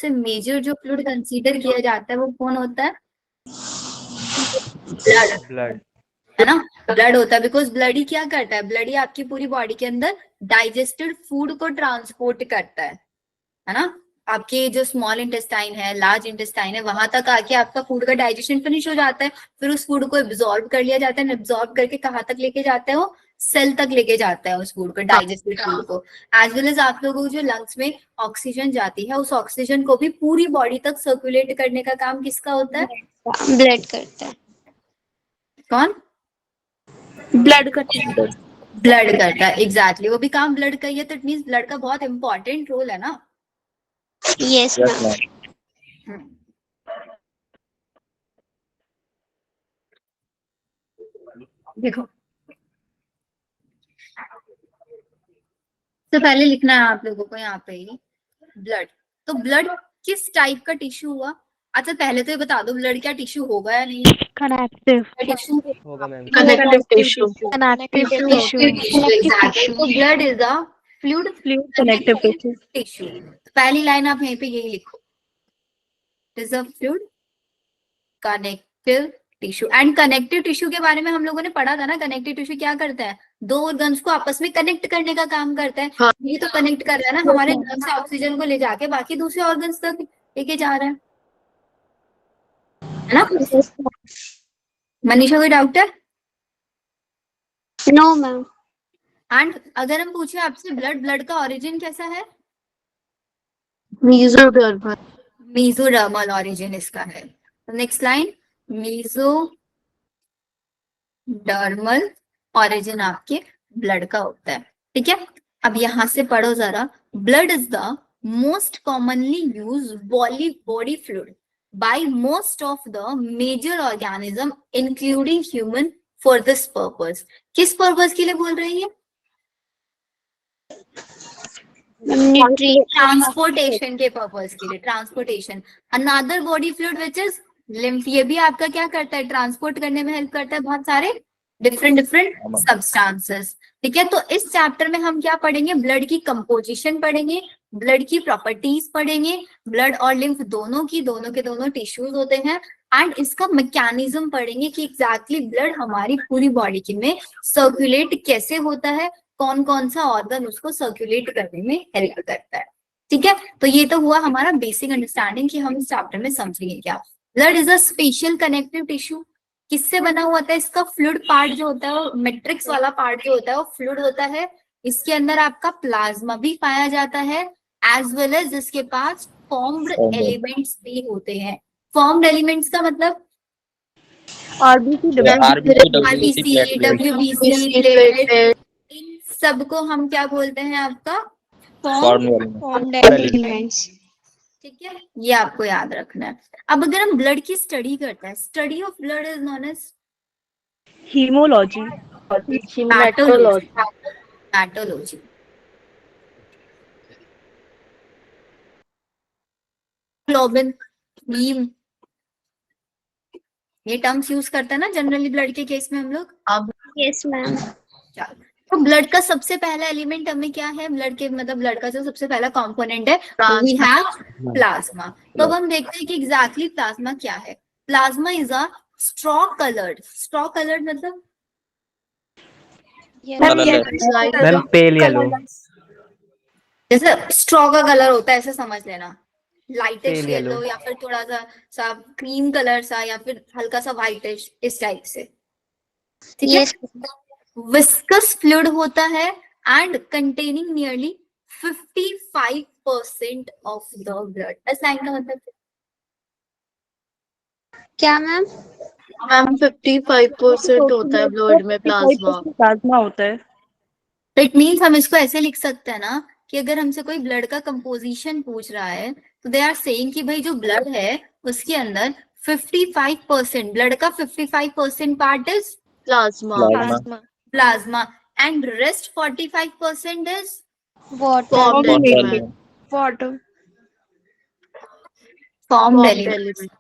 से मेजर जो fluid consider किया जाता है वो कौन होता है? ब्लड है ना, ब्लड होता है। बिकॉज ब्लड ही क्या करता है, ब्लड ही आपकी पूरी बॉडी के अंदर डाइजेस्टेड फूड को ट्रांसपोर्ट करता है ना। आपके जो स्मॉल इंटेस्टाइन है, लार्ज इंटेस्टाइन है, वहां तक आके आपका फूड का डाइजेशन फिनिश हो जाता है। फिर उस फूड को एब्जॉर्ब कर लिया जाता है, एब्जॉर्ब करके कहाँ तक लेके जाता है, वो सेल तक लेके जाता है उस फूड को, डाइजेस्टेड फूड को। एज वेल एज आप लोगों को जो लंग्स में ऑक्सीजन जाती है, उस ऑक्सीजन को भी पूरी बॉडी तक सर्कुलेट करने का काम किसका होता है? ब्लड करता है। कौन? ब्लड करता है। ब्लड करता है, एग्जैक्टली। वो भी काम ब्लड का ही है, तो इट मींस ब्लड का बहुत इंपॉर्टेंट रोल है ना। Yes ma'am. देखो, तो पहले लिखना है आप लोगों को यहाँ पे ही ब्लड। तो ब्लड किस टाइप का टिश्यू हुआ? अच्छा पहले तो ये बता दो, ब्लड क्या टिश्यू होगा या नहीं? कनेक्टिव टिश्यू होगा ma'am. Connective tissue. Connective tissue. Exactly. तो blood is a fluid connective tissue. Tissue. पहली लाइन आप यहीं पे यही लिखो, is a fluid connective tissue. And connective tissue के बारे में हम लोगों ने पढ़ा था ना, कनेक्टिव टिश्यू क्या करता है? दो ऑर्गन्स को आपस में कनेक्ट करने का काम करता है। हाँ। ये तो कनेक्ट कर रहा है ना, हमारे लंग्स से ऑक्सीजन को ले जाके बाकी दूसरे ऑर्गन्स तक लेके जा रहा है ना। मनीषा कोई डाउट है? No ma'am. एंड अगर हम पूछे आपसे ब्लड का ओरिजिन कैसा है? मेसोडर्मल। मेसोडर्मल ओरिजिन इसका है। नेक्स्ट लाइन, मेसोडर्मल ओरिजिन आपके ब्लड का होता है। ठीक है, अब यहां से पढ़ो जरा। Blood is the most commonly use body fluid by most of the major organism including human for this purpose. किस पर्पस के लिए बोल रही है? ट्रांसपोर्टेशन के पर्पस के लिए, transportation. Another body fluid which is lymph, ये भी आपका क्या करता है? ट्रांसपोर्ट करने में हेल्प करता है बहुत सारे डिफरेंट सब्सटेंसेस। ठीक है, तो इस चैप्टर में हम क्या पढ़ेंगे? ब्लड की कंपोजिशन पढ़ेंगे, ब्लड की प्रॉपर्टीज पढ़ेंगे, ब्लड और लिम्फ दोनों के दोनों टिश्यूज होते हैं। एंड इसका मैकेनिज्म पढ़ेंगे कि एग्जैक्टली ब्लड हमारी पूरी बॉडी में सर्कुलेट कैसे होता है, कौन कौन सा ऑर्गन उसको सर्कुलेट करने में हेल्प करता है। ठीक है, तो ये तो हुआ हमारा बेसिक अंडरस्टैंडिंग कि हम इस चैप्टर में समझेंगे क्या। Blood is a special connective tissue. किससे बना हुआ था? इसका फ्लूइड पार्ट जो होता है, वो मैट्रिक्स वाला पार्ट जो होता है वो फ्लूइड होता है। इसके अंदर आपका प्लाज्मा भी पाया जाता है, एज वेल एज इसके पास फॉर्म्ड एलिमेंट्स भी होते हैं। फॉर्म्ड एलिमेंट्स का मतलब आरबीसी, डब्ल्यूबीसी, प्लेटलेट, इन सबको हम क्या बोलते हैं? आपका फॉर्म्ड एलिमेंट्स। ठीक है, ये आपको याद रखना है। अब अगर हम ब्लड की स्टडी करते हैं, study of blood is known as haemology. Pathology. Globin, haem, ये टर्म्स यूज करते हैं ना जनरली ब्लड के केस में हम लोग। Yes ma'am. तो ब्लड का सबसे पहला एलिमेंट हमें क्या है? ब्लड के मतलब ब्लड का जो सबसे पहला कंपोनेंट है, वी हैव प्लाज्मा। तो अब हम देखते हैं कि एग्जैक्टली प्लाज्मा क्या है। Plasma is a straw coloured मतलब मैम पेल येलो। जैसे स्ट्रॉ का कलर होता है ऐसे समझ लेना, लाइटिश Pale येलो yellow। या फिर थोड़ा सा क्रीम कलर सा या फिर हल्का सा व्हाइटिश, इस टाइप से। ठीक है, विस्कस फ्लूइड होता है and containing nearly 55% of the blood. इस लाइन का मतलब क्या मैम? मैम 55% होता है ब्लड में प्लाज्मा होता है। तो इट मीन्स हम इसको ऐसे लिख सकते हैं ना कि अगर हमसे कोई ब्लड का कंपोजिशन पूछ रहा है तो दे आर सेइंग कि भाई जो ब्लड है उसके अंदर 55%, ब्लड का 55% part is plasma and rest 45% is water. Formed element.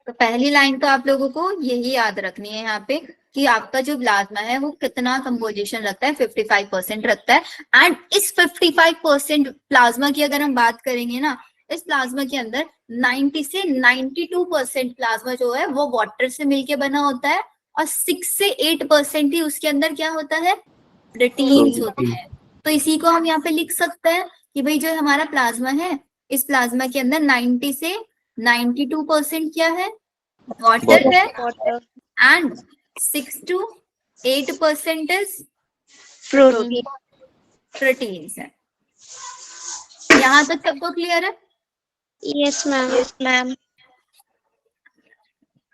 तो पहली लाइन तो आप लोगों को यही याद रखनी है यहाँ पे, कि आपका जो प्लाज्मा है वो कितना कंपोजिशन रखता है, 55% रखता है। एंड इस 55% प्लाज्मा की अगर हम बात करेंगे ना, इस प्लाज्मा के अंदर 90 से 92% प्लाज्मा जो है वो वाटर से मिलके बना होता है, और 6 से 8% ही उसके अंदर क्या होता है, प्रोटीन्स होते हैं। तो इसी को हम यहाँ पे लिख सकते हैं कि भाई जो हमारा प्लाज्मा है, इस प्लाज्मा के अंदर 90 से 92% क्या है, वाटर है, and 6 to 8% is Protein. Proteins है। यहाँ तक सबको क्लियर है? Yes, ma'am. Yes, ma'am.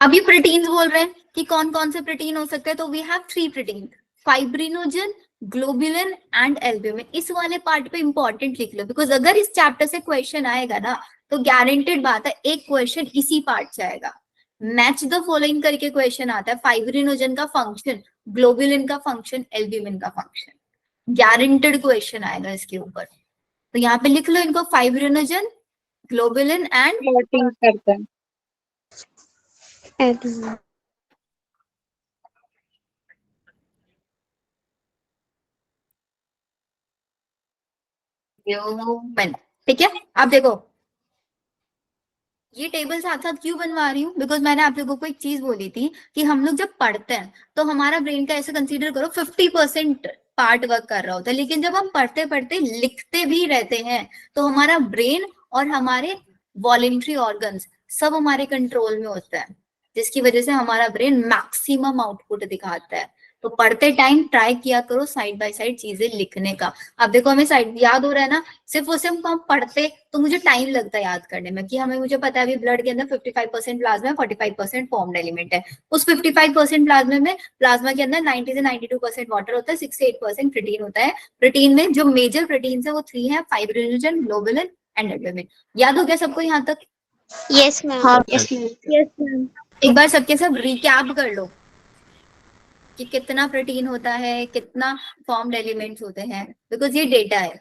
अभी प्रोटीन्स बोल रहे हैं कि कौन कौन से प्रोटीन हो सकते हैं, तो we have 3 protein, fibrinogen, globulin and albumin. इस वाले पार्ट पे इंपॉर्टेंट लिख लो, बिकॉज अगर इस चैप्टर से क्वेश्चन आएगा ना, तो गारंटेड बात है एक क्वेश्चन इसी पार्ट से आएगा। मैच द फॉलोइंग करके क्वेश्चन आता है, फाइब्रिनोजन का फंक्शन, ग्लोबुलिन का फंक्शन, एल्ब्यूमिन का फंक्शन, गारंटेड क्वेश्चन आएगा इसके ऊपर। तो यहाँ पे लिख लो इनको, फाइब्रिनोजन, ग्लोबुलिन एंड Protein करता है। Albumin. ह्यूमन। ठीक है, अब देखो ये टेबल साथ साथ क्यों बनवा रही हूँ, बिकॉज मैंने आप लोगों को एक चीज बोली थी कि हम लोग जब पढ़ते हैं तो हमारा ब्रेन का ऐसे कंसीडर करो 50% पार्ट वर्क कर रहा होता है, लेकिन जब हम पढ़ते पढ़ते लिखते भी रहते हैं तो हमारा ब्रेन और हमारे वॉलेंट्री ऑर्गन्स सब हमारे कंट्रोल में होता है, जिसकी वजह से हमारा ब्रेन मैक्सिमम आउटपुट दिखाता है। तो पढ़ते टाइम ट्राई किया करो साइड बाय साइड चीजें लिखने का। अब देखो हमें साइड याद हो रहा है ना, सिर्फ उसे हम पढ़ते तो मुझे टाइम लगता है याद करने में, कि हमें मुझे पता है अभी ब्लड के अंदर 55% प्लाज्मा है, 45% फॉर्म्ड एलिमेंट है। उस 55% प्लाज्मा में, प्लाज्मा के अंदर 90 से 92% वाटर होता है, 6 से 8% प्रोटीन होता है। प्रोटीन में जो मेजर प्रोटीन है वो 3 है, फाइब्रिनोजन, ग्लोबुलिन एंड एल्ब्यूमिन। याद हो गया सबको यहाँ तक? Yes, ma'am. हाँ Yes, ma'am. Yes, ma'am. एक बार सबके सब रिकैप कर लो कि कितना प्रोटीन होता है, कितना फॉर्म्ड एलिमेंट्स होते हैं, बिकॉज ये डेटा है,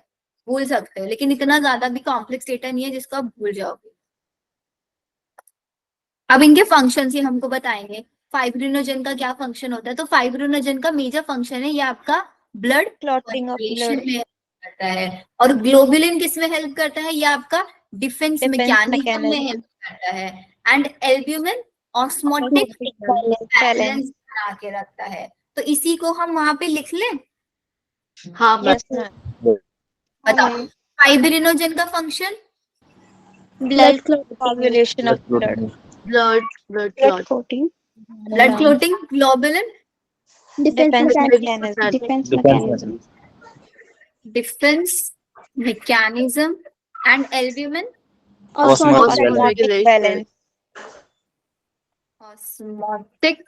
भूल सकते हो, लेकिन इतना ज्यादा भी कॉम्प्लेक्स डेटा नहीं है जिसको आप भूल जाओगे। अब इनके फंक्शन ही हमको बताएंगे। फाइब्रिनोजन का क्या फंक्शन होता है, तो फाइब्रिनोजन का मेजर फंक्शन है ये आपका ब्लड Clotting of blood. में help करता है, और ग्लोबुलिन किस में हेल्प करता है, ये आपका डिफेंस मैकेनिज्म में हेल्प करता है, एंड एल्ब्यूमिन ऑस्मोटिक बैलेंस बना के रखता है। तो इसी को हम वहां पे लिख लें। हाँ Yes, ma'am. बताओ फाइब्रिनोजन का function, Blood coagulation of blood. blood Blood clot. coating. Blood clotting, globulin Defense mechanism. Defense mechanism. Defence mechanism, and albumin Osmotic balance. Osmotic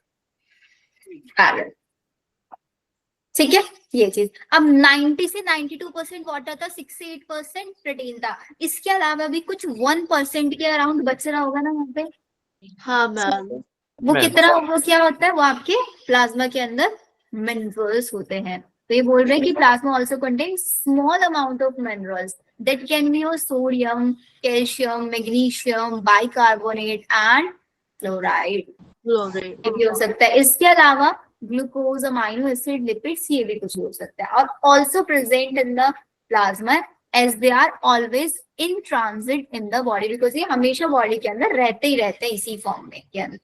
balance. ठीक है, ये चीज। अब 90 से 92% वाटर था, 6 से 8% प्रोटीन था, इसके अलावा भी कुछ 1% के अराउंड बच रहा होगा ना वहाँ पे, हाँ मैम। वो कितना, वो क्या होता है, वो आपके प्लाज्मा के अंदर मिनरल्स होते हैं। तो ये बोल रहे हैं कि plasma also contain small amount of minerals that can be sodium, calcium, magnesium, bicarbonate and chloride, Chloride. ये भी हो सकता है। इसके अलावा ग्लूकोज, अमाइनो एसिड, लिपिड्स, ये भी कुछ हो सकता है। और also present in the plasma as they are always in transit in the body, because ये हमेशा बॉडी के अंदर रहते ही रहते हैं इसी फॉर्म में के अंदर।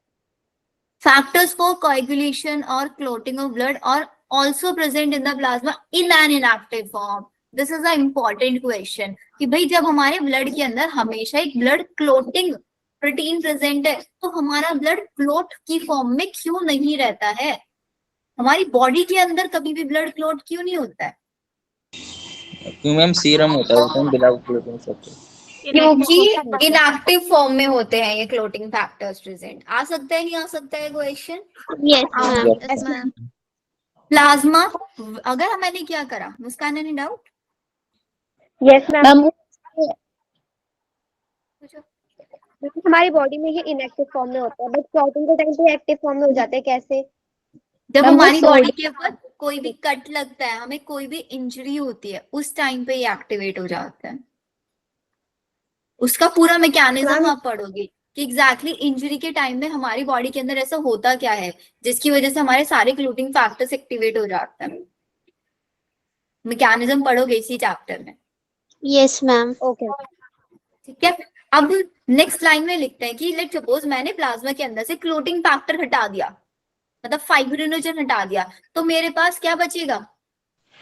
Factors for coagulation or clotting of blood are also present in the plasma in an inactive form. This is an important question कि भाई जब हमारे ब्लड के अंदर हमेशा एक ब्लड क्लोटिंग प्रोटीन प्रेजेंट है, तो हमारा ब्लड क्लोट की फॉर्म में क्यों नहीं रहता है? हमारी बॉडी के अंदर कभी भी ब्लड क्लोट क्यों नहीं होता है? क्यों मैम सीरम होता है उसमें विदाउट क्लोटिंग सब, क्योंकि इनएक्टिव फॉर्म में होते हैं ये क्लोटिंग फैक्टर्स प्रेजेंट। आ सकता है, नहीं आ सकता है question? Yes, ma'am. Yes, ma'am. Plasma, अगर मैंने क्या करा, मुस्कान, एनी डाउट? Yes, ma'am. पूछो। हमारी बॉडी में ये इनएक्टिव फॉर्म में होता है, बट क्लॉटिंग के टाइम पे एक्टिव फॉर्म में हो जाते हैं। कैसे? जब हमारी बॉडी के ऊपर कोई भी कट लगता है, हमें कोई भी इंजरी होती है, उस टाइम पे ये एक्टिवेट हो जाता है। उसका पूरा मैकेनिज्म आप पढ़ोगे, कि एग्जैक्टली इंजरी के टाइम में हमारी बॉडी के अंदर ऐसा होता क्या है जिसकी वजह से हमारे सारे क्लूटिंग फैक्टर्स एक्टिवेट हो जाते हैं। मैकेनिज्म पढ़ोगे इसी चैप्टर में। Yes ma'am. ओके। ठीक है, अब नेक्स्ट लाइन में लिखते हैं कि लेट सपोज मैंने प्लाज्मा के अंदर से क्लोटिंग फैक्टर हटा दिया, मतलब फाइब्रिनोजन हटा दिया, तो मेरे पास क्या बचेगा?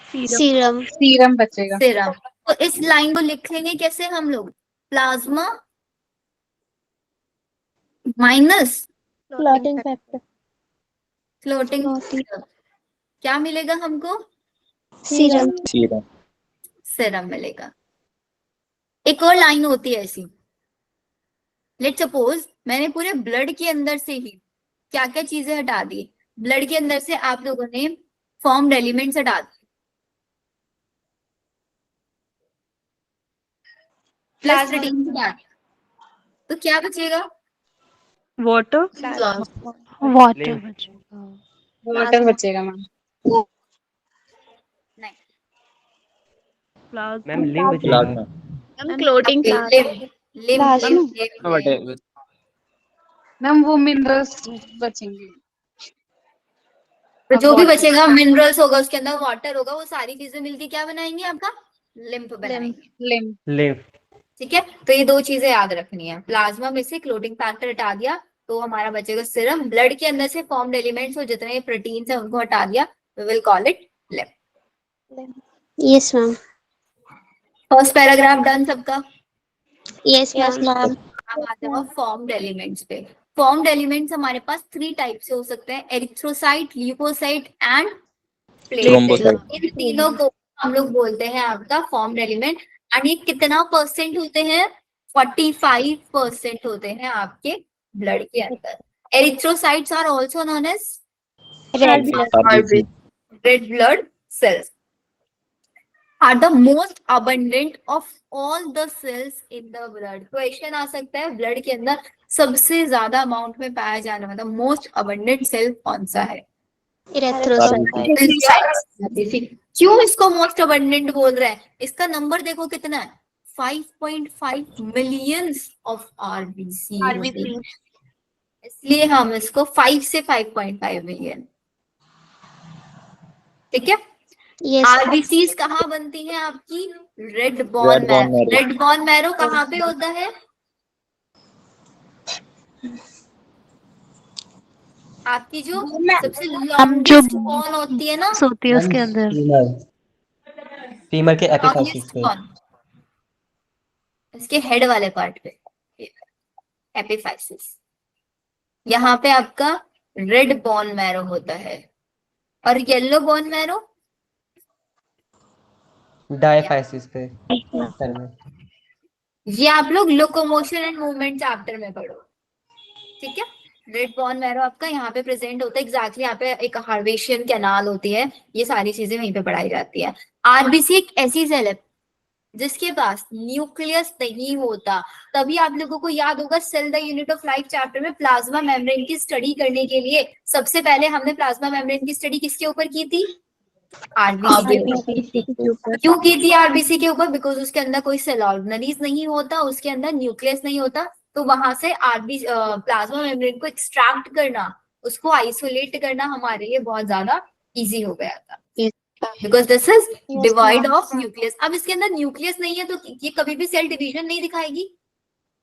सीरम। सीरम बचेगा। सीरम। तो इस लाइन को लिखेंगे कैसे हम लोग? Plasma minus clotting factor. Clotting, क्या मिलेगा हमको? सीरम। सीरम। सीरम मिलेगा। एक और लाइन होती है ऐसी, लेट सपोज मैंने पूरे ब्लड के अंदर से ही क्या क्या चीजें हटा दी। ब्लड के अंदर से आप लोगों ने फॉर्म्ड एलिमेंट्स हटा दिए, प्लाज्मा हटा दिया, तो क्या बचेगा? वाटर। वाटर। वाटर बचेगा मैम। नहीं, मैम लिम बचेगी। प्लाज्मा। मैम क्लोटिंग लिम मैम वो मिनरल्स बचेंगे। तो जो भी बचेगा मिनरल्स होगा, उसके अंदर वाटर होगा, वो सारी चीजें मिलकर क्या बनाएंगे? आपका लिम्फ बनाएंगे। लिम। लिम। ठीक है, तो ये दो चीजें याद रखनी है। प्लाज्मा में से क्लोटिंग फैक्टर हटा दिया तो हमारा बचेगा सीरम। ब्लड के अंदर से फॉर्म्ड एलिमेंट्स और जितने प्रोटीन्स हैं उनको हटा दिया, we will call it lymph. Yes ma'am. First paragraph done सबका? Yes ma'am. अब आते हैं फॉर्म्ड एलिमेंट्स पे। फॉर्म्ड एलिमेंट्स हमारे पास 3 टाइप से हो सकते हैं, erythrocyte, leukocyte and platelet. Thrombocyte. इन तीनों को हम लोग बोलते हैं आपका फॉर्म्ड एलिमेंट। एंड ये कितना परसेंट होते हैं? 45% होते हैं आपके ब्लड के अंदर। Erythrocytes are also known as red blood. RBC। red blood cells are the most abundant of all the cells in the blood। Question आ सकता है ब्लड के अंदर सबसे ज्यादा अमाउंट में पाया जाने वाला मोस्ट अबंडेंट सेल कौन सा है? इरेथ्रोसाइट। क्यों इसको मोस्ट अबंडेंट बोल रहे हैं? इसका नंबर देखो कितना है, 5.5 मिलियंस ऑफ आरबीसी, इसलिए हम इसको 5 से 5.5 मिलियन। ठीक है, यस। आरबीसीज कहाँ बनती है आपकी? Red born marrow. Red born marrow कहाँ पे होता है? आपकी जो सबसे लॉन्गेस्ट बॉन होती है ना, होती है उसके अंदर। फीमर के एपिफाइसिस पे। इसके हेड वाले पार्ट पे एपिफाइसिस, यहाँ पे आपका रेड बॉन मैरो होता है। और येलो बॉन मैरो डायफाइसिस पे सर में। ये आप लोग लोकोमोशन एंड मूवमेंट चैप्टर में पढ़ो। ठीक है, रेड बॉन मैरो आपका यहाँ पे प्रेजेंट होता है एग्जैक्टली। यहाँ पे एक हार्वेशियन कैनाल होती है, ये सारी चीजें वहीं पे पढ़ाई जाती है। आरबीसी एक ऐसी सेल है जिसके पास न्यूक्लियस नहीं होता। तभी आप लोगों को याद होगा cell the unit of life chapter में प्लाज्मा मेम्ब्रेन की स्टडी करने के लिए सबसे पहले हमने प्लाज्मा मेम्ब्रेन की स्टडी किसके ऊपर की थी? आरबीसी के ऊपर। क्यों की थी आरबीसी के ऊपर? बिकॉज उसके अंदर कोई सेल ऑर्गेनेलिज नहीं होता, उसके अंदर न्यूक्लियस नहीं होता, तो वहां से आरबीसी प्लाज्मा मेम्ब्रेन को एक्सट्रैक्ट करना, उसको आइसोलेट करना हमारे लिए बहुत ज्यादा इजी हो गया था, because this is divide of nucleus. अब इसके अंदर न्यूक्लियस नहीं है तो ये कभी भी सेल डिवीजन नहीं दिखाएगी।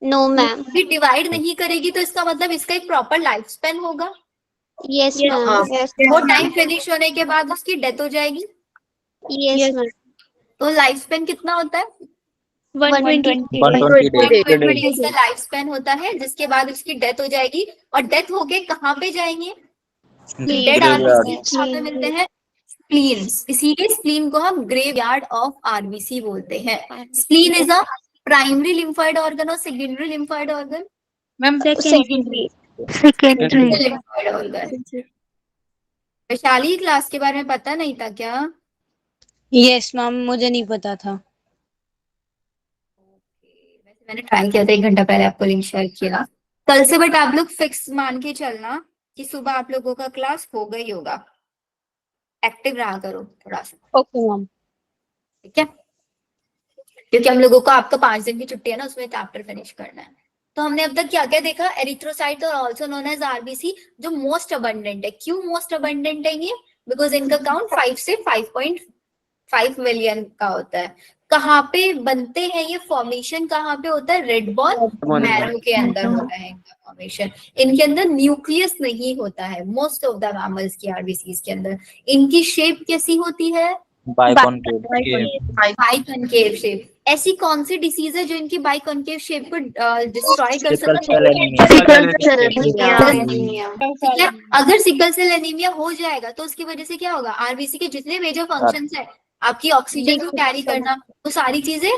No ma'am. ये डिवाइड नहीं करेगी तो इसका मतलब इसका एक प्रॉपर लाइफ स्पेन होगा। Yes ma'am. वो टाइम फिनिश होने के बाद उसकी डेथ हो जाएगी। Yes ma'am. तो लाइफ स्पेन कितना होता है? 120 120 इसका लाइफ स्पेन होता है, जिसके बाद उसकी डेथ हो जाएगी। और डेथ होके कहाँ पे जाएंगे? डेड आरबीसी कहाँ पे मिलते हैं? स्प्लीन्स। इसीलिए स्प्लीन को हम ग्रेवयार्ड ऑफ आरबीसी बोलते हैं। Spleen is a primary lymphoid organ और secondary lymphoid organ? Ma'am secondary. Lymphoid organ. Vaishali class के बारे में पता नहीं था क्या? यस मैम, मुझे नहीं पता था। वैसे मैंने ट्राई किया था 1 घंटा पहले आपको लिंक शेयर किया। कल से बट आप लोग फिक्स मान के चलना कि सुबह आप लोगों का क्लास होगा ही होगा। एक्टिव रहा करो थोड़ा सा। Okay ma'am. ठीक है, क्योंकि हम लोगों को आपका 5 दिन की छुट्टी है ना, उसमें चैप्टर फिनिश करना है। तो हमने अब तक क्या क्या देखा, एरिथ्रोसाइट और ऑल्सो नोन एज आरबीसी, जो मोस्ट अबंडेंट है। क्यों मोस्ट अबंडेंट है ये? बिकॉज इनका काउंट 5 से 5.5 मिलियन का होता है। कहाँ पे बनते हैं ये फॉर्मेशन, कहाँ पे होता है? रेड बॉन मैरो के अंदर होता है इनका फॉर्मेशन। इनके अंदर न्यूक्लियस नहीं होता है मोस्ट ऑफ द मैमल्स की आरबीसीज के अंदर। इनकी शेप कैसी होती है? Biconcave biconcave shape. ऐसी कौन सी डिसीज है जो इनकी बाइकॉन्केव शेप को डिस्ट्रॉय कर सिकल सकती सेल है? Anaemia sickle cell anaemia. ठीक है, अगर सिकल सेल एनीमिया हो जाएगा तो उसकी वजह से क्या होगा? आरबीसी के जितने मेजर फंक्शंस है, आपकी ऑक्सीजन को कैरी करना, वो सारी चीजें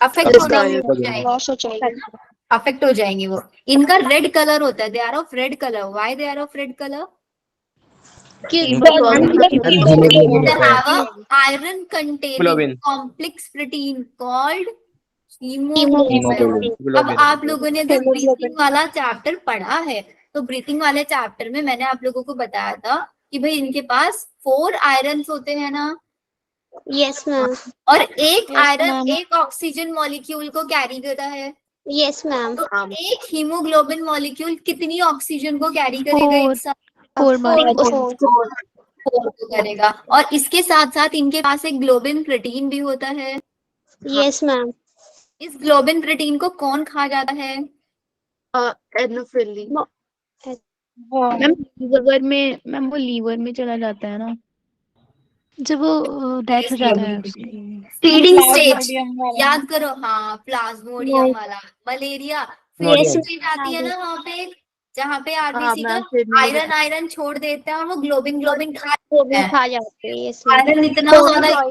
अफेक्ट हो जाएंगी, लॉस हो जाएगी। अफेक्ट हो जाएंगी वो। इनका रेड कलर होता है, they are of red colour. Why they are of red colour? They have a iron containing complex protein called hemoglobin। अब आप लोगों ने अगर ब्रीथिंग वाला चैप्टर पढ़ा है, तो ब्रीथिंग वाले चैप्टर में मैंने आप लोगों को बताया था कि भाई इनके पास 4 आयरन होते हैं ना, यस मैम। और एक Yes, आयरन ma'am. एक ऑक्सीजन मॉलिक्यूल को कैरी करता है। Yes ma'am. तो एक हीमोग्लोबिन मॉलिक्यूल कितनी ऑक्सीजन को कैरी करेगा एक साथ? 4 को करेगा। और इसके साथ साथ इनके पास एक ग्लोबिन प्रोटीन भी होता है। Yes ma'am. इस ग्लोबिन प्रोटीन को कौन खा जाता है? एनोफिली। वो मैम वो लीवर में चला जाता है ना, जब वो डेथ हो जाता है उसकी। फीडिंग स्टेज, प्लाज्मोडियम वाला। याद करो। हाँ, प्लाज्मोडियम वाला। मलेरिया फीडिंग स्टेज आती है ना वहाँ पे, जहाँ पे आरबीसी का आयरन छोड़ देता है और वो ग्लोबिन खा वो भी लेता है। खा जाते हैं। Yes ma'am. आयरन इतना ज्यादा हो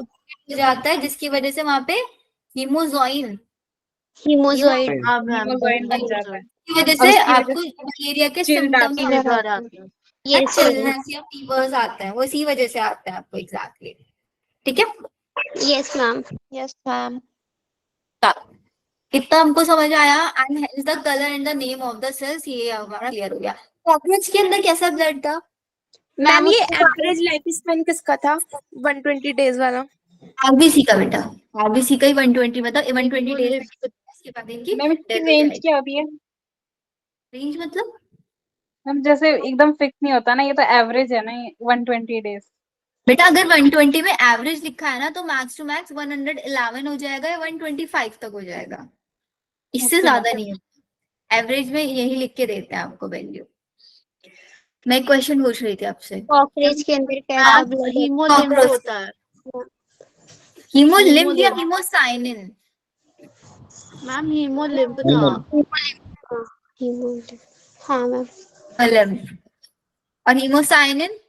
जाता है जिसकी वजह से वहाँ पे हीमोजोइन हीमोजोइड। हाँ मैम। हीमोग्लोबिन बन जाता है। की वजह और से उसकी वजह आपको मलेरिया के चिल्ड सिम्टम्स आती है। फीवर आती है। यस चिलनेस या फीवर्स आते हैं, वो इसी वजह से आते हैं आपको। एग्जैक्टली। ठीक है, यस मैम। Yes ma'am. कितना हमको समझ आया? And hence the colour and the name of the cells, ये हमारा क्लियर हो गया। कॉकरोच के अंदर कैसा ब्लड था? मैम ये एवरेज लाइफ स्पेन किसका था? 120 डेज वाला। आरबीसी का बेटा, आरबीसी का ही 120, मतलब 120 डेज इसके बाद इनकी मैम इसकी डेथ हो रेंज जाएगी। क्या होती है? रेंज मतलब मैम जैसे एकदम फिक्स नहीं होता ना, ये तो एवरेज है ना, ये 120 डेज। बेटा, अगर 120 में एवरेज लिखा है ना, तो मैक्स टू मैक्स 111 हो जाएगा या 125 तक हो जाएगा, इससे Okay. ज्यादा नहीं है। एवरेज में यही लिख के देते हैं आपको वैल्यू। मैं एक क्वेश्चन पूछ रही थी आपसे। कॉकरोच के अंदर कैसा ब्लड हीमोलिम्फ Cockroach। होता है। हीमोलिम्फ या हीमोसाइनिन? मैम हीमोलिम्फ था। हीमोलिम्फ? हाँ मैम। लिम्फ। और हीमोसाइनिन?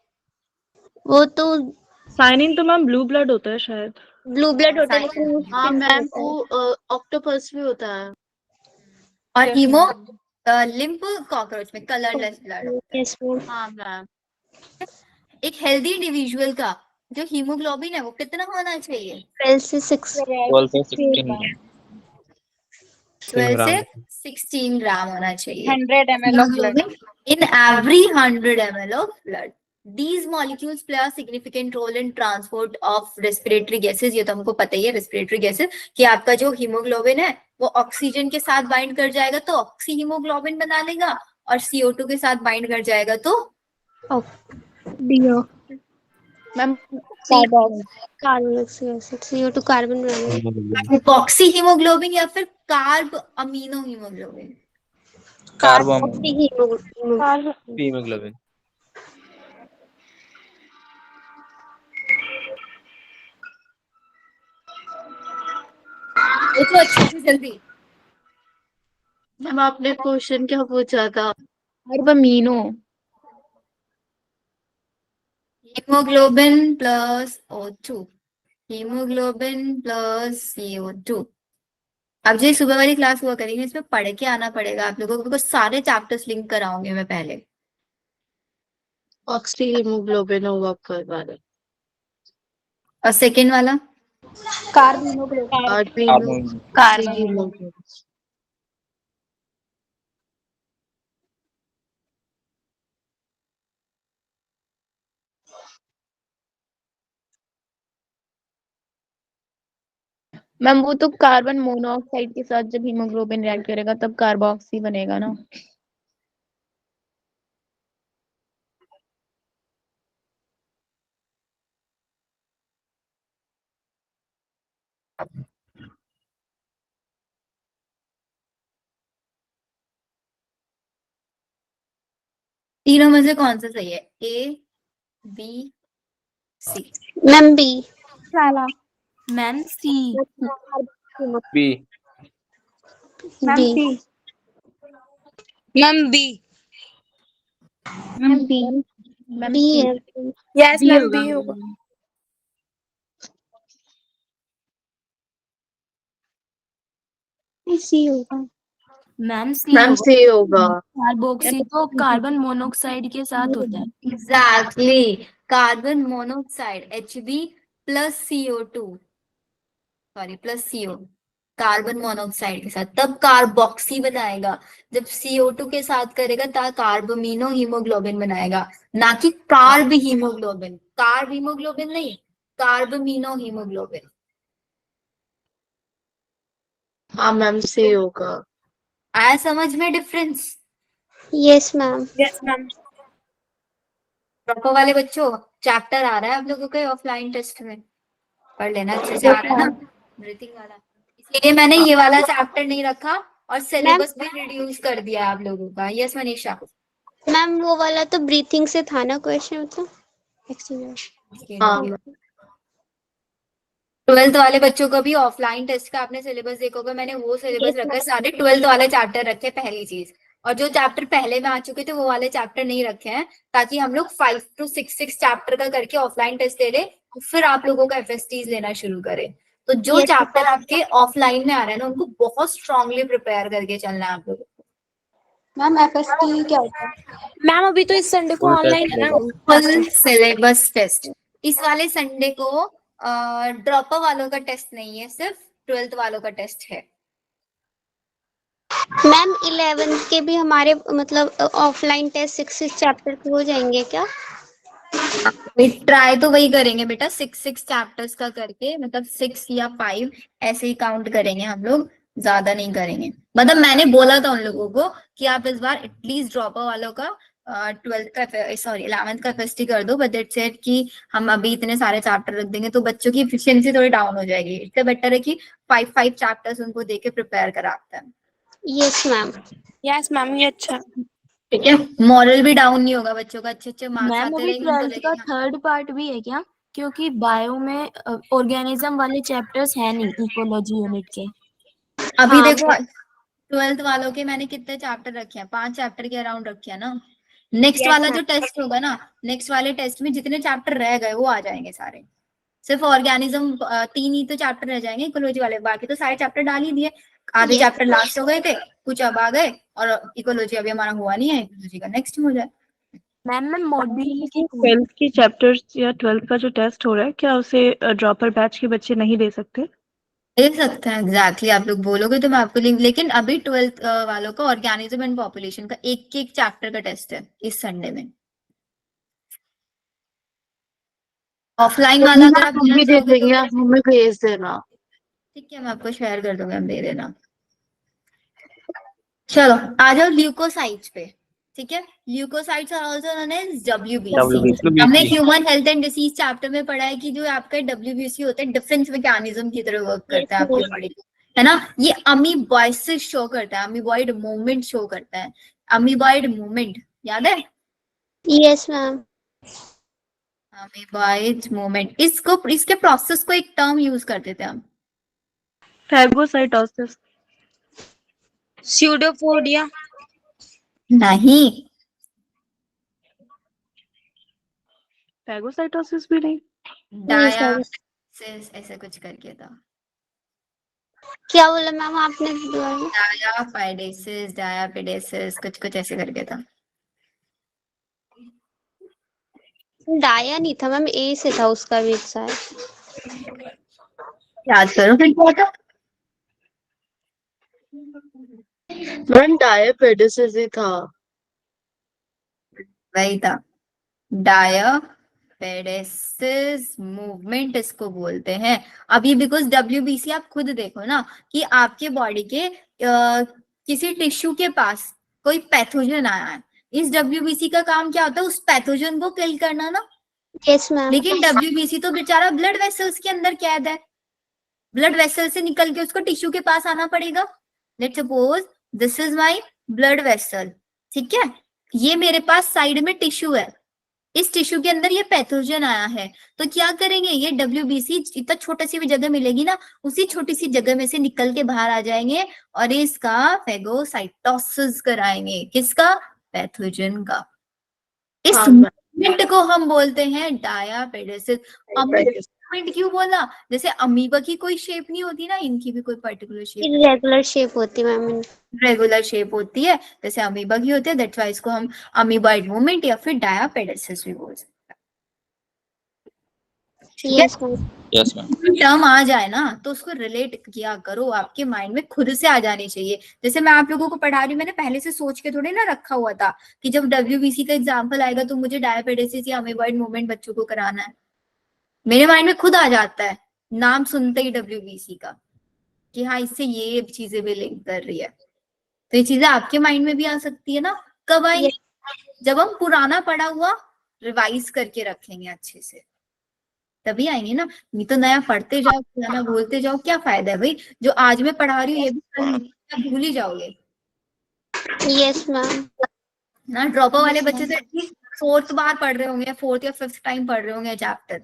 वो तो साइनिन तो मैम ब्लू ब्लड होता है शायद। ब्लू ब्लड होता है, लेकिन वो हाँ skin मैम होता है। वो ऑक्टोपस भी होता है। और Yes, हीमो ma'am. लिम्फ कॉकरोच में कलरलेस ब्लड होता है। Yes ma'am. हाँ मैम। एक हेल्दी इंडिविजुअल का जो हीमोग्लोबिन है वो कितना होना चाहिए? 12 से 6। 12 से 16 12 से 16 ग्राम होना चाहिए 100 ml of blood. hemoglobin in every 100 ml of blood. These molecules play a significant role in transport of respiratory gases। ये तो हमको पता ही है, respiratory gases, कि आपका जो हीमोग्लोबिन है वो ऑक्सीजन के साथ बाइंड कर जाएगा तो ऑक्सी हीमोग्लोबिन बना लेगा, और CO2 के साथ बाइंड कर जाएगा तो ma'am carboxylic acid, CO2 carbon बनाएंगे। ऑक्सी हीमोग्लोबिन या फिर कार्ब अमीनो हीमोग्लोबिन। हीमोग्लोबिन। वो तो अच्छे से जल्दी। मैम आपने क्वेश्चन क्या पूछा था? Carbamino. Haemoglobin plus O2, haemoglobin plus CO2। अब जो सुबह वाली क्लास हुआ करेंगे, इसमें पढ़ के आना पड़ेगा आप लोगों को, बिकॉज सारे चैप्टर्स लिंक कराऊंगे मैं पहले। ऑक्सी हीमोग्लोबिन होगा आपका बारे। और सेकेंड वाला कार्बोहीमोग्लोबिन। मैम वो तो कार्बन मोनोऑक्साइड के साथ जब हीमोग्लोबिन रिएक्ट करेगा तब कार्बोक्सी बनेगा ना। तीनों में से कौन सा सही है? A, B, C? Ma'am B. साला ma'am C. B. Ma'am B. C. Ma'am B. Ma'am B. Ma'am B C. है। यस बी मैम होगा। बी होगा। सी होगा। मैम सी मैम होगा। सी होगा। कार्बोक्सी तो कार्बन मोनोऑक्साइड के साथ होता है। Exactly, carbon monoxide Hb plus CO2, sorry plus CO, carbon monoxide के साथ, तब कार्बोक्सी बनाएगा। जब CO2 के साथ करेगा तब कार्बोमिनो हीमोग्लोबिन बनाएगा, ना कि कार्ब हीमोग्लोबिन। कार्ब हीमोग्लोबिन नहीं, कार्बोमिनो हीमोग्लोबिन। हाँ मैम सी होगा। आया समझ में difference? Yes ma'am. Yes ma'am. Proper वाले बच्चों, चैप्टर आ रहा है आप लोगों के ऑफलाइन टेस्ट में, पढ़ लेना अच्छे से, आ रहा है ना ब्रीथिंग वाला। इसलिए मैंने ये वाला चैप्टर नहीं रखा और मैम सिलेबस भी रिड्यूस कर दिया आप लोगों का। यस मनीषा? मैम वो वाला तो ब्रीथिंग से था ना क्वेश्चन, मतलब एक्सपीरियंस। हाँ मैम। 12th वाले बच्चों को भी ऑफलाइन टेस्ट का आपने सिलेबस देखा होगा, मैंने वो सिलेबस रखा है, सारे 12th वाले चैप्टर रखे पहली चीज। और जो चैप्टर पहले में आ चुके थे वो वाले चैप्टर नहीं रखे हैं, ताकि हम लोग 5 to 6 चैप्टर का करके ऑफलाइन टेस्ट दे ले, फिर आप लोगों का FSTs लेना शुरू करें। तो जो Yes, चैप्टर आपके ऑफलाइन में आ रहे हैं ना, उनको बहुत स्ट्रांगली प्रिपेयर करके चलना है आप लोगों को। मैम एफएसटी क्या होता है? मैम अभी तो इस संडे को फुल ऑनलाइन टेस्ट है लेगा। ना। फुल सिलेबस टेस्ट इस वाले संडे को, ड्रॉपर वालों का टेस्ट नहीं है, सिर्फ 12th वालों का टेस्ट है। मैम 11th के भी हमारे मतलब ऑफलाइन टेस्ट 6 चैप्टर के हो जाएंगे क्या? ट्राई तो वही करेंगे बेटा, 6 चैप्टर्स का करके, मतलब 6 या 5 ऐसे ही काउंट करेंगे हम लोग, ज्यादा नहीं करेंगे। मतलब मैंने बोला था उन लोगों को कि आप इस बार एटलीस्ट ड्रॉपर वालों का 12th का, सॉरी 11th का FST कर दो, बट दैट सेड कि हम अभी इतने सारे चैप्टर रख देंगे तो बच्चों की एफिशिएंसी थोड़ी डाउन हो जाएगी। इससे बेटर है कि 5 चैप्टर्स उनको देके प्रिपेयर कराते हैं। Yes ma'am. यस मैम ये अच्छा। ठीक है, मॉरल भी डाउन नहीं होगा बच्चों का, अच्छे अच्छे मार्क्स मैम आते अभी रहेंगे, उनको 12th का लगेगा। थर्ड पार्ट भी है क्या? क्योंकि बायो में ऑर्गेनिज्म वाले चैप्टर्स है नहीं इकोलॉजी यूनिट के। अभी हाँ देखो 12th वालों के मैंने कितने चैप्टर रखे हैं, 5 चैप्टर के अराउंड रखे हैं ना। नेक्स्ट Yes, वाला ma'am. जो टेस्ट होगा ना, नेक्स्ट वाले टेस्ट में जितने चैप्टर रह गए वो आ जाएंगे सारे। सिर्फ ऑर्गेनिज्म 3 ही तो चैप्टर रह जाएंगे इकोलॉजी वाले, बाकी तो सारे चैप्टर डाल ही दिए। आधे Yes. चैप्टर लास्ट हो गए थे, कुछ अब आ गए, और इकोलॉजी अभी हमारा हुआ नहीं है, इकोलॉजी का नेक्स्ट हो जाए। मैम मैं मॉड्यूल की 12th की चैप्टर्स या 12th का जो टेस्ट हो रहा है क्या उसे ड्रॉपर बैच के बच्चे नहीं दे सकते? दे सकते हैं, एग्जैक्टली आप लोग बोलोगे तो मैं आपको लिंक, लेकिन अभी 12th वालों का ऑर्गेनिज्म एंड पॉपुलेशन का एक चैप्टर का टेस्ट है इस संडे में। ऑफलाइन वाला अगर आप हम देना भी दे चाहोगे तो, देंगे, आप हमें भेज देना। ठीक है मैं आपको शेयर कर दूंगा, हम दे देना। चलो आ जाओ ल्यूकोसाइट्स पे। ठीक है, leucocytes are also known as WBC। हमने human health and disease chapter में पढ़ा है कि जो आपका WBC होता है डिफेंस मैकेनिज्म की तरह वर्क करता है आपकी बॉडी को, है ना। ये अमीबॉइसिस शो करता है, अमीबॉइड मूवमेंट शो करता है, अमीबॉइड मूवमेंट याद है? Yes ma'am. अमीबॉइड मूवमेंट, इसको, इसके प्रोसेस को एक टर्म यूज करते थे हम, फैगोसाइटोसिस। स्यूडोपोडिया। नहीं फैगोसाइटोसिस भी नहीं। डायासिस ऐसे कुछ करके था। क्या बोला मैम आपने दोबारा? डायापाइडेसिस, डायापेडेसिस, कुछ कुछ ऐसे करके था। डाया नहीं था मैम, ए से था उसका भी शायद। याद करो फिर क्या था। मैम डायबिटीज ही था। वही था, डायापेडेसिस। डायापेडेसिस मूवमेंट इसको बोलते हैं। अभी बिकॉज WBC आप खुद देखो ना कि आपके बॉडी के किसी टिश्यू के पास कोई पैथोजन आया है, इस WBC का काम क्या होता है? उस पैथोजन को किल करना ना। Yes ma'am. लेकिन WBC तो बेचारा ब्लड वेसल्स के अंदर कैद है, ब्लड वेसल से निकल के उसको टिश्यू के पास आना पड़ेगा। Let's suppose this is my blood vessel, ठीक है, ये मेरे पास साइड में टिश्यू है, इस टिश्यू के अंदर ये पैथोजन आया है, तो क्या करेंगे? ये WBC इतना छोटा सी भी जगह मिलेगी ना, उसी छोटी सी जगह में से निकल के बाहर आ जाएंगे और इसका फेगोसाइटोसिस कराएंगे। किसका? पैथोजन का। इस मूवमेंट को हम बोलते हैं डायापेडेसिस। मूवमेंट क्यों बोला? जैसे अमीबा की कोई शेप नहीं होती ना, इनकी भी कोई पर्टिकुलर शेप, इरेगुलर शेप होती है मैम। रेगुलर शेप होती है, जैसे अमीबा की होती है। दैट्स व्हाई इसको हम अमीबॉइड मूवमेंट या फिर डायापेडेसिस भी बोल सकते हैं। Yes ma'am. Yes ma'am. Term आ जाए ना तो उसको रिलेट किया करो, आपके माइंड में खुद से आ जानी चाहिए। जैसे मैं आप लोगों को पढ़ा रही हूँ, मैंने पहले से सोच के थोड़ी ना रखा हुआ था कि जब WBC का एग्जाम्पल आएगा तो मुझे डायापेडेसिस या अमीबॉइड मूवमेंट बच्चों को कराना है। मेरे माइंड में खुद आ जाता है नाम सुनते ही WBC का कि हाँ इससे ये चीजें भी लिंक कर रही है। तो ये चीजें आपके माइंड में भी आ सकती है ना। कब आएंगे? जब हम पुराना पढ़ा हुआ रिवाइज करके रखेंगे अच्छे से, तभी आएंगे ना। नहीं तो नया पढ़ते जाओ, पुराना भूलते जाओ, क्या फायदा है भाई? जो आज मैं पढ़ा रही हूँ ये भी कल भूल ही जाओगे यस मैम। ना। ड्रॉपर वाले बच्चे तो एटलीस्ट 4th बार पढ़ रहे होंगे, 4th या 5th टाइम पढ़ रहे होंगे चैप्टर,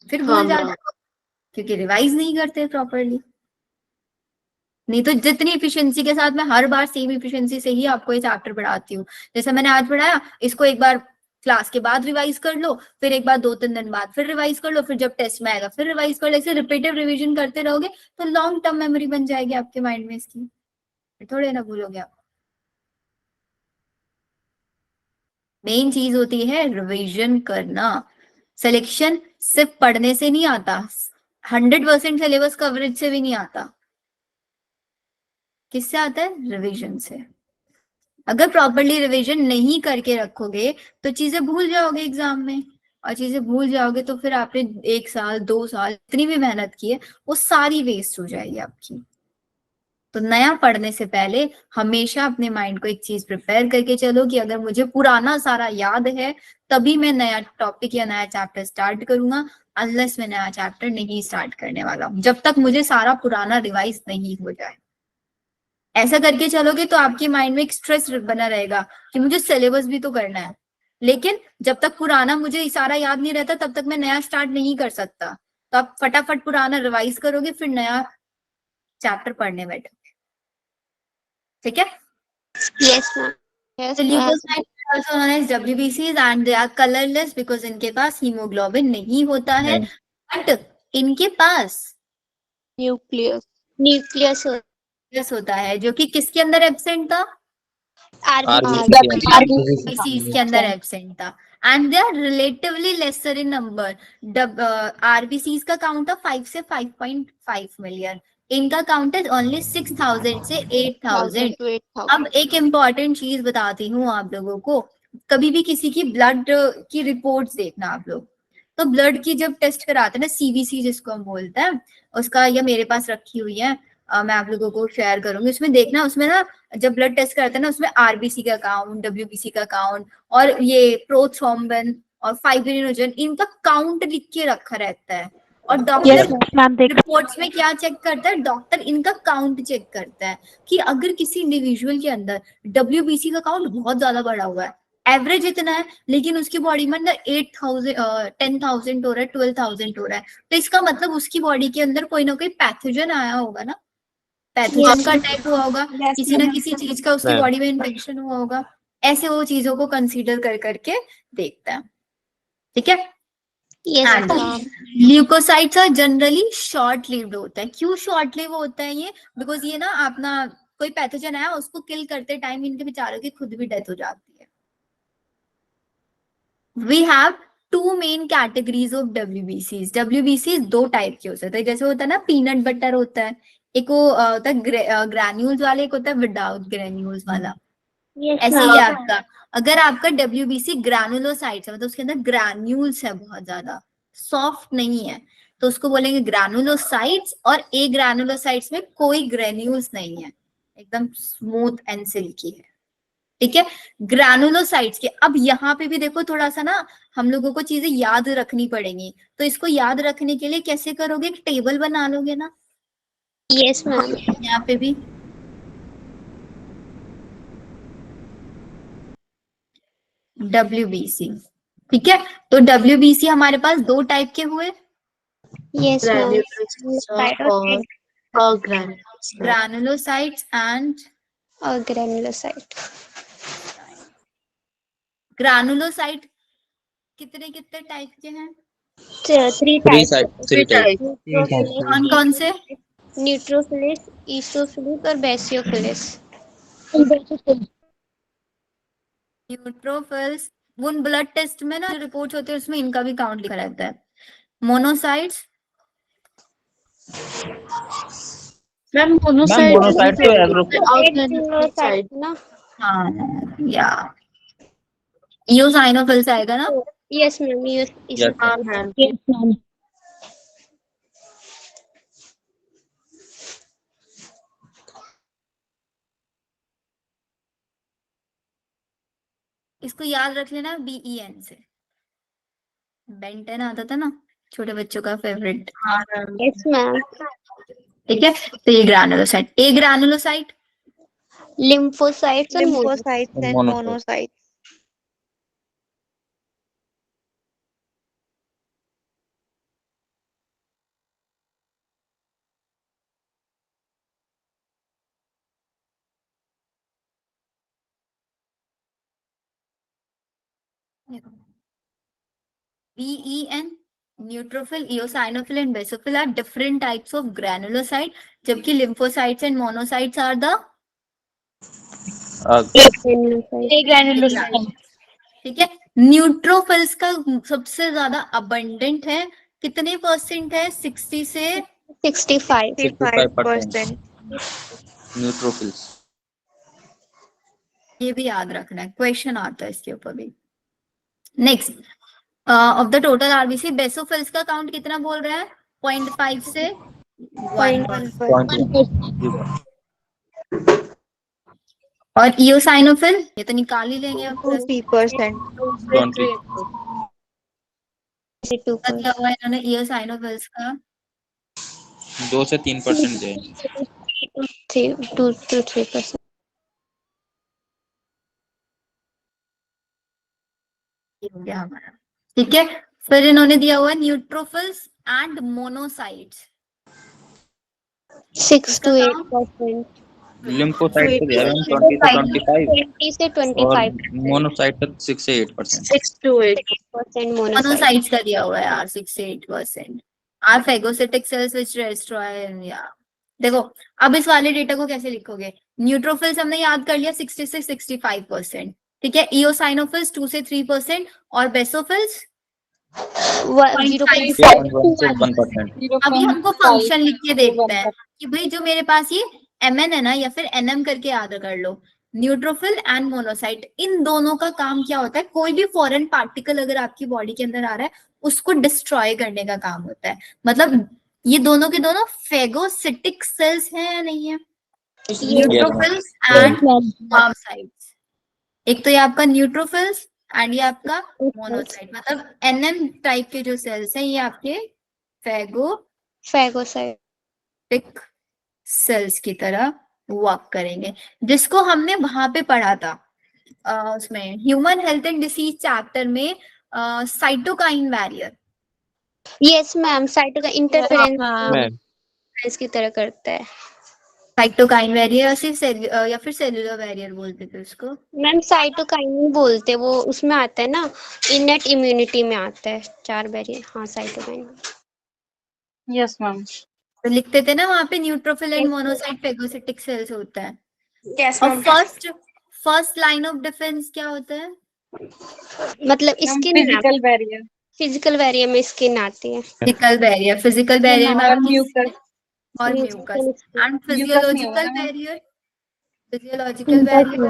फिर भूल जाते क्योंकि रिवाइज नहीं करते प्रॉपरली। नहीं तो जितनी इफिशिएंसी के साथ मैं हर बार सेम इफिशिएंसी से ही आपको ये चैप्टर पढ़ाती हूँ। जैसे मैंने आज पढ़ाया, इसको एक बार क्लास के बाद रिवाइज कर लो, फिर एक बार 2-3 दिन बाद फिर रिवाइज कर लो, फिर जब टेस्ट में आएगा फिर रिवाइज कर लो। ऐसे रिपीटिव रिवीजन करते रहोगे तो लॉन्ग टर्म मेमोरी बन जाएगी आपके माइंड में इसकी, थोड़े ना भूलोगे आप। मेन चीज होती है रिवीजन करना। सिलेक्शन सिर्फ पढ़ने से नहीं आता, 100% सिलेबस कवरेज से भी नहीं आता। किससे आता है? रिवीजन से। अगर प्रॉपरली रिवीजन नहीं करके रखोगे तो चीजें भूल जाओगे एग्जाम में, और चीजें भूल जाओगे तो फिर आपने 1 साल 2 साल इतनी भी मेहनत की है वो सारी वेस्ट हो जाएगी आपकी। तो नया पढ़ने से पहले हमेशा अपने माइंड को एक चीज प्रिपेयर करके चलो कि अगर मुझे पुराना सारा याद है तभी मैं नया टॉपिक या नया चैप्टर स्टार्ट करूंगा, अनलेस मैं नया चैप्टर नहीं स्टार्ट करने वाला हूँ जब तक मुझे सारा पुराना रिवाइज नहीं हो जाए। ऐसा करके चलोगे तो आपके माइंड में एक स्ट्रेस बना रहेगा कि मुझे सिलेबस भी तो करना है, लेकिन जब तक पुराना मुझे सारा याद नहीं रहता तब तक मैं नया स्टार्ट नहीं कर सकता। तो आप फटाफट पुराना रिवाइज करोगे, फिर नया चैप्टर पढ़ने बैठोगे। ठीक है? Yes ma'am. So leukocytes are also known as WBCs and they are colorless because इनके पास हीमोग्लोबिन नहीं होता है, बट इनके पास न्यूक्लियस होता है जो कि किसके अंदर एब्सेंट था? RBCs के अंदर एब्सेंट था। And they are relatively lesser in number. RBCs का काउंट है 5 से 5.5 मिलियन, इनका काउंट है ओनली 6000 से 8000। अब एक इम्पॉर्टेंट चीज बताती हूँ आप लोगों को, कभी भी किसी की ब्लड की रिपोर्ट्स देखना आप लोग, तो ब्लड की जब टेस्ट कराते हैं ना, CBC जिसको हम बोलते हैं, उसका ये मेरे पास रखी हुई है, मैं आप लोगों को शेयर करूंगी। उसमें देखना, उसमें ना जब ब्लड टेस्ट करते हैं ना उसमें RBC का काउंट, WBC का काउंट और ये प्रोथ्रोम्बिन और फाइब्रिनोजन, इनका काउंट लिख के रखा रहता है। और डॉक्टर रिपोर्ट्स में क्या चेक करता है? डॉक्टर इनका काउंट चेक करता है कि अगर किसी इंडिविजुअल के अंदर WBC का काउंट बहुत ज्यादा बढ़ा हुआ है, एवरेज इतना है लेकिन उसकी बॉडी में अंदर 10,000 हो रहा है, 12,000 हो रहा है, तो इसका मतलब उसकी बॉडी के अंदर कोई ना कोई पैथोजन आया होगा ना, पैथोजन का अटैक हुआ होगा, किसी ना किसी चीज का उसकी बॉडी में इन्फेक्शन हुआ होगा। ऐसे वो चीजों को कंसीडर कर करके देखता है। ठीक है? Leucocytes are generally short lived होता है। क्यों शॉर्ट लिव होता है ये? बिकॉज ये ना अपना कोई पैथोजन आया उसको किल करते टाइम इनके बेचारों की खुद भी डेथ हो जाती है। We have 2 main categories of WBCs। WBCs 2 type के हो सकते हैं। जैसे होता है ना पीनट बटर होता है, एक वो होता है ग्रैन्यूल्स वाला, एक होता है विदाउट ग्रैन्यूल्स वाला। यस ऐसे ही मैम। आपका, अगर आपका WBC ग्रैनुलोसाइट्स है, मतलब उसके अंदर ग्रैन्यूल्स है, बहुत ज्यादा सॉफ्ट नहीं है, तो उसको बोलेंगे ग्रैनुलोसाइट्स। और ए ग्रैनुलोसाइट्स में कोई ग्रेन्यूल्स नहीं है, एकदम स्मूथ एंड सिल्की है। ठीक है, ग्रैनुलोसाइट्स के। अब यहाँ पे भी देखो थोड़ा सा ना हम लोगों को चीजें याद रखनी पड़ेंगी, तो इसको याद रखने के लिए कैसे करोगे, एक टेबल बना लोगे ना यस मैम। यहाँ पे भी। WBC, ठीक है, तो WBC हमारे पास दो टाइप के हुए, यस मैम। ग्रैन्युलोसाइट और agranulocyte. Granulocytes and granulocyte. Granulocyte कितने कितने टाइप के हैं, 3 थ्री टाइप। कौन कौन से? न्यूट्रोफिलिस, ईसोफिलिस और बेसियोफिलिस। न्यूट्रोफिल्स, उन ब्लड टेस्ट में ना रिपोर्ट होते हैं उसमें इनका भी काउंट लिखा रहता है। मोनोसाइट्स, मैम मोनोसाइट तो एग्रोसाइट ना। हाँ, या इओसाइनोफिल्स आएगा ना। Yes ma'am. Yes, ma'am. इसको याद रख लेना BEN से, बेंटेन आता था ना छोटे बच्चों का फेवरेट। Yes ma'am. ठीक है, तो ये ग्रैनुलोसाइट, ए ग्रैनुलोसाइट, लिम्फोसाइट्स और lymphocytes and Monocytes. monocytes. BEN, neutrophil, eosinophil and basophil are different types of granulocyte, जबकि lymphocytes and monocytes are the granulocyte. ठीक है। न्यूट्रोफिल्स का सबसे ज्यादा अबंडेंट है, कितने परसेंट है? 60 से 65। 65%. न्यूट्रोफिल्स। ये भी याद रखना है, क्वेश्चन आता है इसके ऊपर भी। Next, of the total RBC basophils का काउंट कितना बोल रहा है? 0.5 से 1। और इओसाइनोफिल ये तो निकाल ही लेंगे अब। 3%. क्या हुआ इन्होंने इओसाइनोफिल्स का? 2 से 3% है। 2 to 3%। हो गया हमारा, ठीक है। फिर इन्होंने दिया हुआ neutrophils and monocytes, 6 to 8%। Lymphocyte तो दिया है 20 से 25 20 से और 25। मोनोसाइट तक 6 से 8%। 6 to 8 मोनोसाइट। मोनोसाइट्स का दिया हुआ है यार 6 से 8%। Are phagocytic cells which destroy, या देखो अब इस वाले डेटा को कैसे लिखोगे? न्यूट्रोफिल्स हमने याद कर लिया 60 से 65%, ठीक है। इओसाइनोफिल्स 2 से 3% और बेसोफिल्स 0.5 से 1%। अभी हमको फंक्शन लिख के देखते हैं कि भाई जो मेरे पास ये MN है ना, या फिर NM करके याद कर लो, न्यूट्रोफिल एंड मोनोसाइट, इन दोनों का काम क्या होता है? कोई भी फॉरेन पार्टिकल अगर आपकी बॉडी के अंदर आ रहा है उसको डिस्ट्रॉय करने का काम होता है। मतलब ये दोनों के दोनों फेगोसिटिक सेल्स हैं या नहीं है? Neutrophils and monocytes. एक तो ये आपका न्यूट्रोफिल्स एंड ये आपका मोनोसाइट, मतलब NM टाइप के जो सेल्स हैं ये आपके फेगोसाइट सेल्स की तरह वर्क करेंगे, जिसको हमने वहां पे पढ़ा था उसमें human health and disease chapter में, cytokine barrier. Yes ma'am. Cytokine interference की तरह करता है। साइटोकाइन बैरियर या फिर सेलुलर बैरियर बोलते थे उसको। मैम साइटोकाइन नहीं बोलते, वो उसमें आता है ना, इनेट इम्यूनिटी में आता है 4 बैरियर। हाँ साइटोकाइन। Yes ma'am. तो लिखते थे ना वहां पे neutrophil and monocyte phagocytic cells होता है। Yes, और ma'am. First line of defence क्या होता है? मतलब skin. Physical barrier. Physical barrier में स्किन आती है। फिजिकल बैरियर में और आपकी म्यूकस। और mucus and physiological barrier. Physiological value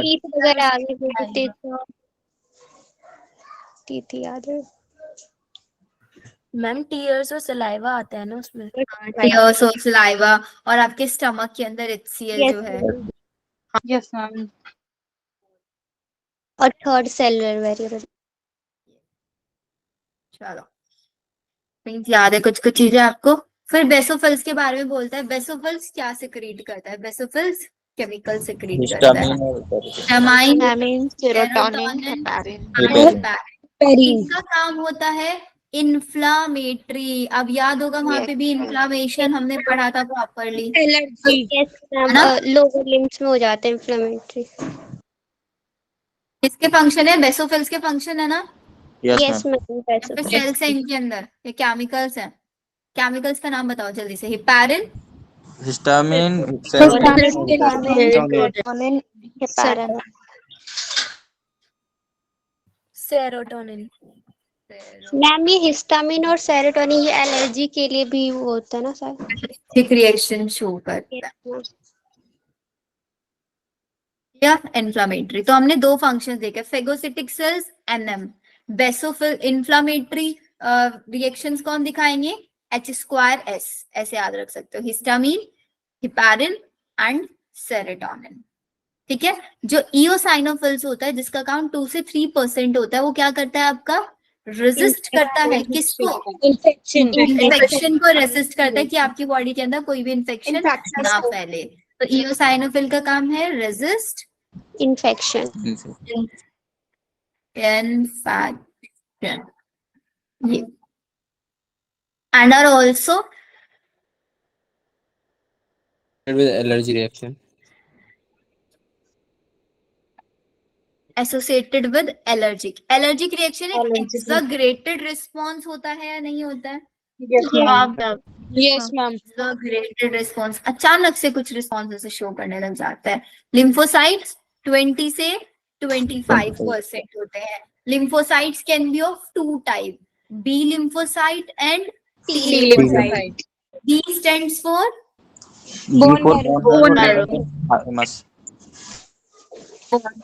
teeth वगैरह आगे टीथ याद है मैम टीयर्स और सलाइवा आता है ना उसमें। टीयर्स और सलाइवा, और आपके स्टमक के अंदर HCl जो है। Yes ma'am. और थर्ड सेलुलर वेरिएबल। चलो मीन्स याद है कुछ कुछ चीजें आपको। फिर बेसोफिल्स के बारे में बोलता है। बेसोफिल्स क्या सिक्रीट करता है? बेसोफिल्स केमिकल सिक्रीट करता है। हिस्टामिन और हिस्टामाइन, सेरोटोनिन, सेरोटोनिन, हेपारिन। इसका काम होता है इन्फ्लामेटरी। अब याद होगा वहां पे भी इन्फ्लामेशन हमने पढ़ा था properly. Allergy. Yes ma'am, lower limbs में हो जाते हैं इन्फ्लेमेटरी। किसके फंक्शन है? बेसोफिल्स के फंक्शन है ना। Yes ma'am. सेल्स है इनके अंदर, ये केमिकल्स हैं। केमिकल्स का नाम बताओ जल्दी से। Heparin, histamine, serotonin. मैम ये हिस्टामिन और सेरोटोनिन ये एलर्जी के लिए भी वो होता है ना सर। रिएक्शन शो करता है या इन्फ्लामेटरी। तो हमने दो फंक्शंस देखे, फेगोसिटिक सेल्स, एनएम। बेसोफिल इन्फ्लामेटरी रिएक्शंस कौन दिखाएंगे? H²S, ऐसे याद रख सकते हो। Histamine, heparin and serotonin. ठीक है। जो इओसाइनोफिल्स होता है जिसका काउंट 2 से 3% होता है, वो क्या करता है आपका? रेजिस्ट करता है किसको? इन्फेक्शन को रेजिस्ट करता है कि आपकी बॉडी के अंदर कोई भी इन्फेक्शन ना फैले। तो इओसाइनोफिल का काम है रेजिस्ट इन्फेक्शन। इन्फेक्शन। ये and are also with allergy reaction. Associated with allergic reaction. एक एक्सग्रेटेड रिस्पॉन्स होता है या नहीं होता है? Yes ma'am. एक्सग्रेटेड रिस्पॉन्स, अचानक से कुछ रिस्पॉन्स ऐसे शो करने लग जाता है। लिम्फोसाइट्स 20 से 25% होते हैं। Lymphocytes can be of 2 type, B lymphocyte and T lymphocyte. B stands for Bone marrow.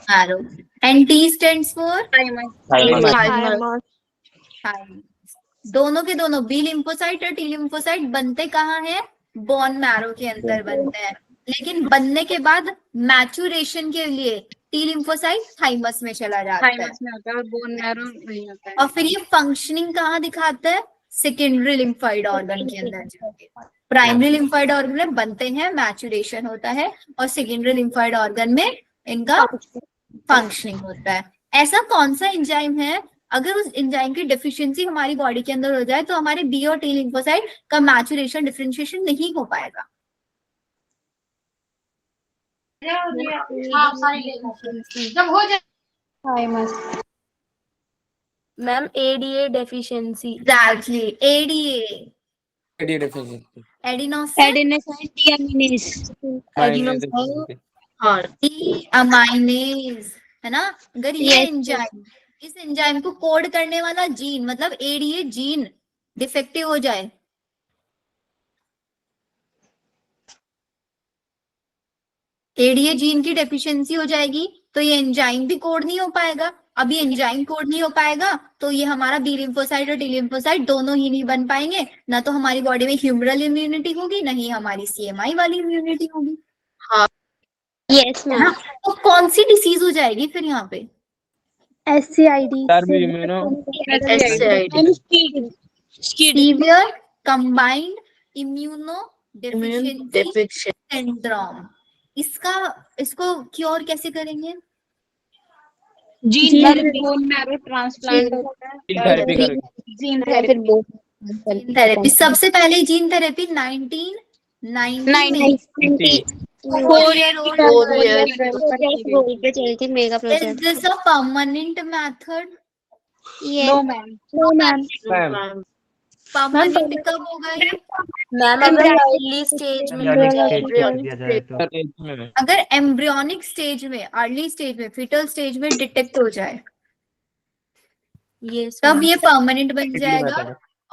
marrow and T stands for Thymus. दोनों के दोनों बी लिम्फोसाइट और टी लिम्फोसाइट बनते कहाँ हैं? बोन मैरो के अंदर बनते हैं। लेकिन बनने के बाद मैचुरेशन के लिए टी लिम्फोसाइट थाइमस में चला जाता है। थाइमस में होता है और बोन मैरो नहीं होता है। और फिर ये फंक्शनिंग कहाँ दिखाता है? सेकेंडरी लिम्फॉइड ऑर्गन के अंदर जाके। प्राइमरी लिम्फॉइड ऑर्गन में बनते हैं, मैचुरेशन होता है, और सेकेंडरी लिम्फॉइड ऑर्गन में इनका फंक्शनिंग होता है। ऐसा कौन सा एंजाइम है, अगर उस एंजाइम की डेफिशिएंसी हमारी बॉडी के अंदर हो जाए तो हमारे बी और टी लिम्फोसाइट का मैचुरेशन डिफरेंशिएशन नहीं हो पाएगा? Ma'am ADA deficiency. Exactly, ADA aminase है ना। अगर ये एंजाइम, इस एंजाइम को कोड करने वाला जीन मतलब एडीए जीन डिफेक्टिव हो जाए, एडीए जीन की डेफिशिएंसी हो जाएगी, तो ये एंजाइम भी कोड नहीं हो पाएगा। अभी एंजाइम कोड नहीं हो पाएगा तो ये हमारा बी लिम्फोसाइट और टी लिम्फोसाइट दोनों ही नहीं बन पाएंगे। ना तो हमारी बॉडी में ह्यूमरल इम्यूनिटी होगी, ना ही हमारी सीएमआई वाली इम्यूनिटी होगी। Yes ma'am. तो कौन सी डिसीज हो जाएगी फिर यहाँ पे? SCID। Severe combined immuno deficiency syndrome. इसको क्योर कैसे करेंगे? Gene therapy, bone marrow transplant होता है, जीन थेरेपी। सबसे पहले जीन थेरेपी 1990 में 4 year old पे चलती mega Is project. this a permanent method? No ma'am. No ma'am. Permanent कब होगा ये? मैम अगर अर्ली स्टेज में अगर एम्ब्रियोनिक स्टेज में, अर्ली स्टेज में, फीटल स्टेज में डिटेक्ट हो जाए ये तब ये परमानेंट बन जाएगा।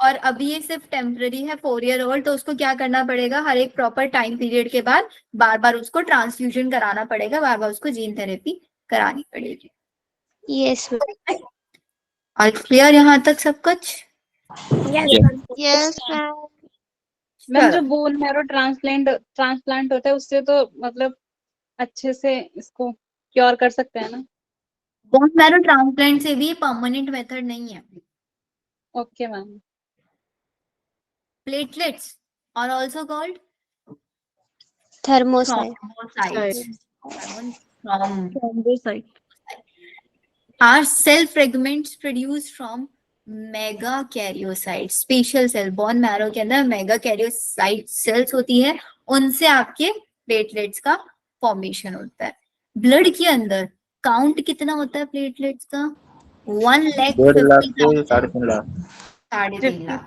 और अभी ये सिर्फ टेम्पररी है 4 ईयर ओल्ड, तो उसको क्या करना पड़ेगा, हर एक प्रॉपर टाइम पीरियड के बाद बार बार उसको ट्रांसफ्यूजन कराना पड़ेगा, बार बार उसको जीन थेरेपी करानी पड़ेगी। Yes ma'am. और क्लियर यहाँ तक सब कुछ? Yes ma'am. मैम जो चलो, बोन मैरो ट्रांसप्लांट होता है उससे तो मतलब अच्छे से इसको क्योर कर सकते हैं ना? बोन मैरो ट्रांसप्लांट से भी परमानेंट मेथड नहीं है। Okay ma'am. प्लेटलेट्स और also called thrombocyte. Thrombocyte. are cell fragments produced from megakaryocytes, special cell bone marrow के अंदर मेगाकैरियोसाइट सेल्स होती है, उनसे आपके प्लेटलेट्स का फॉर्मेशन होता है। ब्लड के अंदर काउंट कितना होता है प्लेटलेट्स का? 1,50,000 से 3.5 लाख। 3.5 लाख।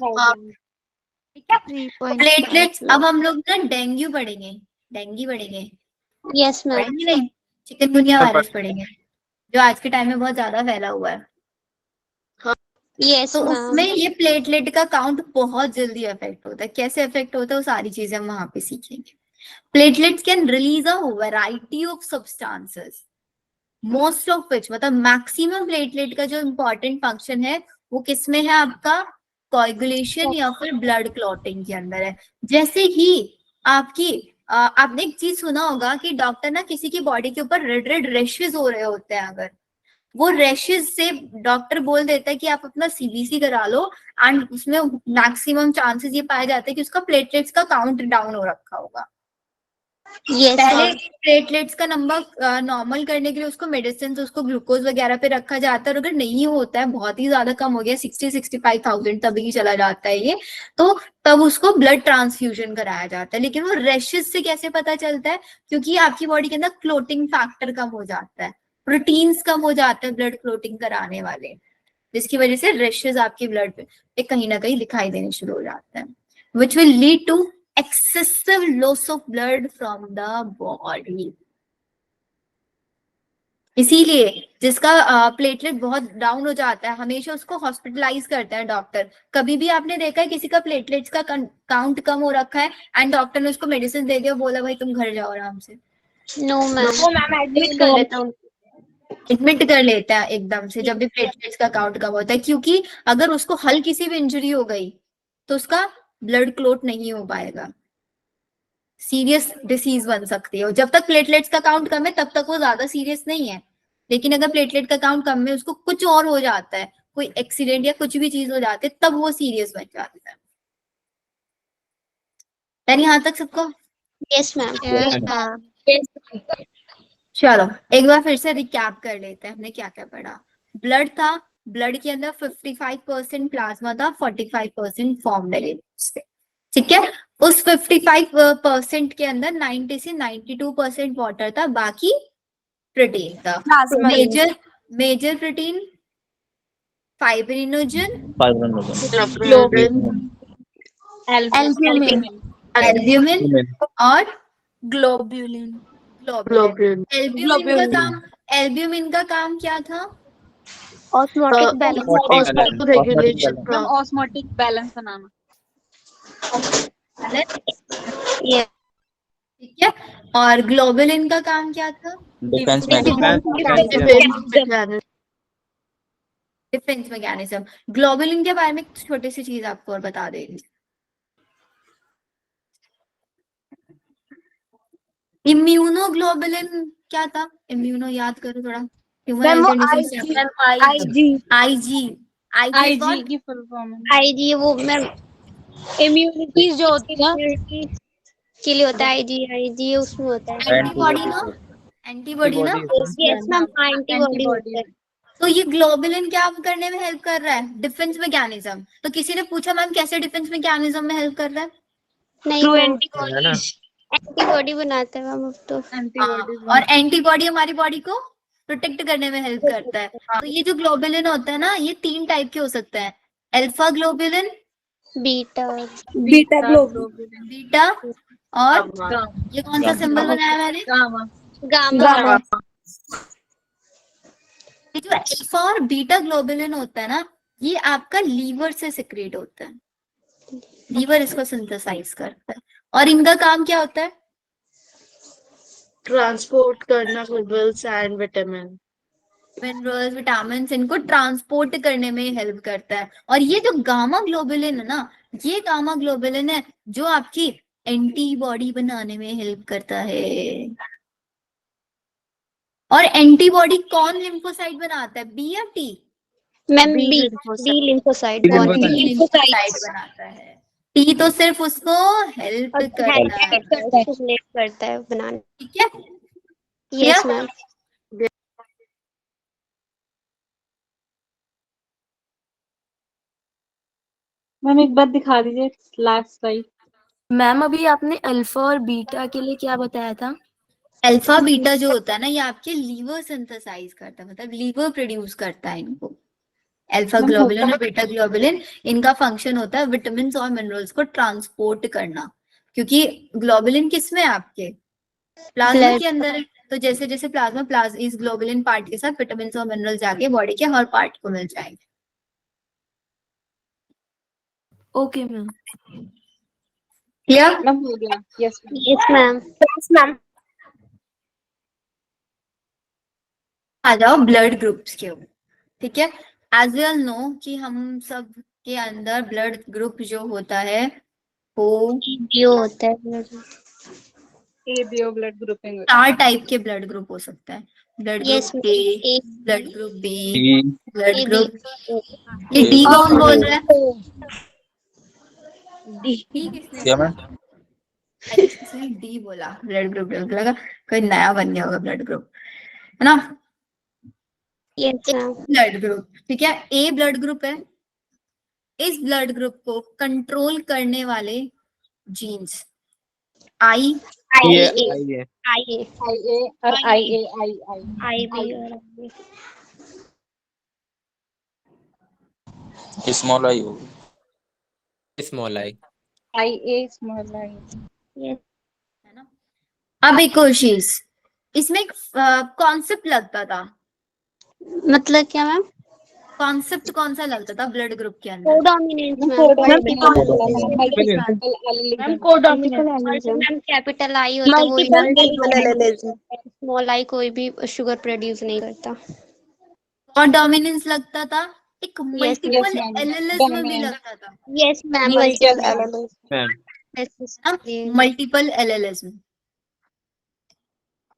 ठीक है, 3.5 प्लेटलेट्स। लाख। अब हम लोग ना डेंगू पढ़ेंगे, डेंगू पढ़ेंगे, यस मैम। पढ़ेंगे नहीं, चिकनगुनिया वायरस पढ़ेंगे जो आज के टाइम में बहुत ज्यादा फैला हुआ है। यस तो मैम। उसमें ये प्लेटलेट का काउंट बहुत जल्दी अफेक्ट होता है। कैसे अफेक्ट होता है वो सारी चीजें हम वहां पे सीखेंगे। Platelets can release a variety of substances, most of which, मतलब मैक्सिमम प्लेटलेट का जो इम्पोर्टेंट फंक्शन है वो किसमें है आपका? कोएगुलेशन या फिर ब्लड क्लॉटिंग के अंदर है। जैसे ही आपकी आपने एक चीज सुना होगा कि डॉक्टर ना किसी की बॉडी के ऊपर रेड रेड रेशेस हो रहे होते हैं, अगर वो रेशेस से डॉक्टर बोल देता है कि आप अपना सीबीसी करा लो, एंड उसमें मैक्सिमम चांसेस ये पाए जाते हैं कि उसका प्लेटलेट्स का काउंट डाउन हो रखा होगा। यस पहले मैम। प्लेटलेट्स का नंबर नॉर्मल करने के लिए उसको मेडिसिन, उसको ग्लूकोज वगैरह पे रखा जाता है, और अगर नहीं होता है, बहुत ही ज्यादा कम हो गया 60-65,000 तभी चला जाता है ये, तो तब उसको ब्लड ट्रांसफ्यूजन कराया जाता है। लेकिन वो रेशेस से कैसे पता चलता है? क्योंकि आपकी बॉडी के अंदर क्लोटिंग फैक्टर कम हो जाता है, प्रोटीन्स कम हो जाते हैं ब्लड क्लोटिंग कराने वाले, जिसकी वजह से रेशेस आपकी ब्लड पे कहीं ना कहीं दिखाई देने शुरू हो जाते हैं, which will lead to excessive loss of blood from the body। इसीलिए जिसका प्लेटलेट बहुत डाउन हो जाता है हमेशा उसको हॉस्पिटलाइज करता है डॉक्टर। कभी भी आपने देखा है किसी का प्लेटलेट्स का काउंट कम हो रखा है एंड डॉक्टर ने उसको मेडिसिन दे दिया, बोला भाई तुम घर जाओ आराम से? No ma'am. एडमिट कर लेता हूँ। एडमिट कर लेता है एकदम से जब भी प्लेटलेट्स का काउंट कम होता है, क्योंकि अगर उसको हल्की सी भी इंजरी हो गई तो उसका ब्लड क्लोट नहीं हो पाएगा, सीरियस डिसीज बन सकती है। और जब तक प्लेटलेट्स का काउंट कम है तब तक वो ज्यादा सीरियस नहीं है, लेकिन अगर प्लेटलेट का काउंट कम है, उसको कुछ और हो जाता है, कोई एक्सीडेंट या कुछ भी चीज हो जाती है, तब वो सीरियस बन जाता है। यानी यहाँ तक सबको? Yes ma'am. चलो एक बार फिर से रिकैप कर लेते हैं हमने क्या क्या पढ़ा। ब्लड था, ब्लड के अंदर 55% प्लाज्मा था, 45% फॉर्म से, ठीक है। उस 55% के अंदर 90 से 92% वाटर था, बाकी प्रोटीन था। मेजर प्रोटीन फाइब्रिनोजन, एल्ब्यूमिन और ग्लोब्यूलिन। एल्ब्यूमिन का काम क्या था? Osmotic balance. Regulation ma'am osmotic balance बनाना। ठीक है। और ग्लोबुलिन का काम क्या था? Defence defence mechanism. ग्लोबुलिन के बारे में एक छोटी सी चीज आपको और बता देंगे। इम्यूनोग्लोबुलिन क्या था? इम्यूनो याद करो थोड़ा। आईजी की फुल फॉर्म है। आईजी वो मैम इम्यूनिटी जो होती है ना के लिए होता है। आईजी उसमें होता है एंटीबॉडी ना, एंटीबॉडी ना। Yes ma'am. एंटीबॉडी होता है। तो ये ग्लोबुलिन क्या करने में हेल्प कर रहा है? Defence mechanism. तो किसी ने पूछा मैम कैसे डिफेंस मैकेनिज्म में हेल्प कर रहा है? नहीं एंटीबॉडी बनाता है मैम अब तो। और एंटीबॉडी हमारी बॉडी को प्रोटेक्ट करने में हेल्प करता है। तो ये जो ग्लोबुलिन होता है ना, ये 3 टाइप के हो सकते हैं। Alpha globulin, beta globulin. Beta और ये कौन सा सिंबल बनाया मैंने? गामा। ये जो अल्फा और बीटा ग्लोबुलिन होता है ना, ये आपका लीवर से सिक्रेट होता है, लीवर इसको सिंथेसाइज करता है। और इनका काम क्या होता है? ट्रांसपोर्ट करना minerals and vitamin. Minerals, vitamin इनको ट्रांसपोर्ट करने में हेल्प करता है। और ये जो गामा ग्लोबुलिन है ना, ये गामा ग्लोबुलिन है जो आपकी एंटीबॉडी बनाने में हेल्प करता है। और एंटीबॉडी कौन लिम्फोसाइट बनाता है, बी या T? Ma'am B B lymphocyte. Lymphocyte lymphocyte बनाता है। टी तो सिर्फ उसको हेल्प करता है, करता है बनाने। ठीक है? Yes Clear? मैम। मैम एक बार दिखा दीजिए लास्ट स्लाइड। मैम अभी आपने अल्फा और बीटा के लिए क्या बताया था? अल्फा बीटा जो होता है ना, ये आपके लीवर सिंथेसाइज करता है, मतलब लीवर प्रोड्यूस करता है इनको। अल्फा मैम ग्लोबुलिन और बीटा ग्लोबुलिन, इनका फंक्शन होता है विटामिन और मिनरल्स को ट्रांसपोर्ट करना। क्योंकि ग्लोबुलिन किस में है आपके? Plasma Blood. के अंदर है। तो जैसे जैसे प्लाज्मा इस ग्लोबुलिन पार्ट के साथ विटामिन और मिनरल जाके बॉडी के हर पार्ट को मिल जाएंगे। Okay ma'am. क्लियर? मैम हो गया। Yes ma'am. Yes ma'am. Yes ma'am. आ जाओ ब्लड ग्रुप्स के ऊपर, ठीक है? एज वी ऑल नो कि हम सब के अंदर ब्लड ग्रुप जो होता है वो जो होता है एबीओ ब्लड ग्रुपिंग। 4 टाइप के ब्लड ग्रुप हो सकता है। Blood yes group A, blood group B, D blood group. ये ए डी कौन बोल रहा है? डी। डी किसने क्या बोला? मैम? किसने डी बोला? ब्लड ग्रुप लगा कोई नया बन गया होगा ब्लड ग्रुप, है ना? Yes ma'am. ब्लड ग्रुप, ठीक है? ए ब्लड ग्रुप है। इस ब्लड ग्रुप को कंट्रोल करने वाले जीन्स आई, ये आई आई है। आई IA और IA आई बी और स्मॉल आई होगी। Small I. IA small I. Yes. है ना? अब एक और चीज, इसमें एक कॉन्सेप्ट लगता था। मतलब क्या मैम? कॉन्सेप्ट कौन सा लगता था ब्लड ग्रुप के अंदर? Codominance ma'am. Ma'am codominance. Ma'am capital I होता है वो मल्टीपल एलेलिज्म। स्मॉल आई कोई भी शुगर प्रोड्यूस नहीं करता। और डोमिनेंस लगता था। एक Yes, मल्टीपल ma'am. एलेलिज्म भी Dominant. लगता था, yes ma'am. Multiple allelism. Ma'am multiple allelism.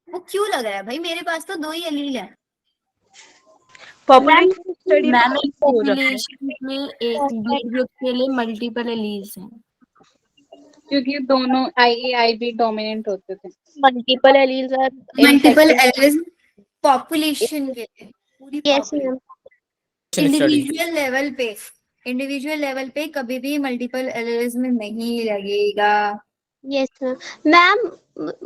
वो क्यों लग रहा है भाई? मेरे पास तो 2 ही एलील है। पॉपुलेशन स्टडी मैम हो जाता है। पॉपुलेशन में एक ब्लड ग्रुप के लिए मल्टीपल एलील्स हैं। क्योंकि दोनों IA IB डोमिनेंट होते थे। Multiple alleles are multiple allelism population के लिए, पूरी यस मैम। इंडिविजुअल लेवल पे कभी भी मल्टीपल एलेलिज्म नहीं लगेगा। Yes ma'am.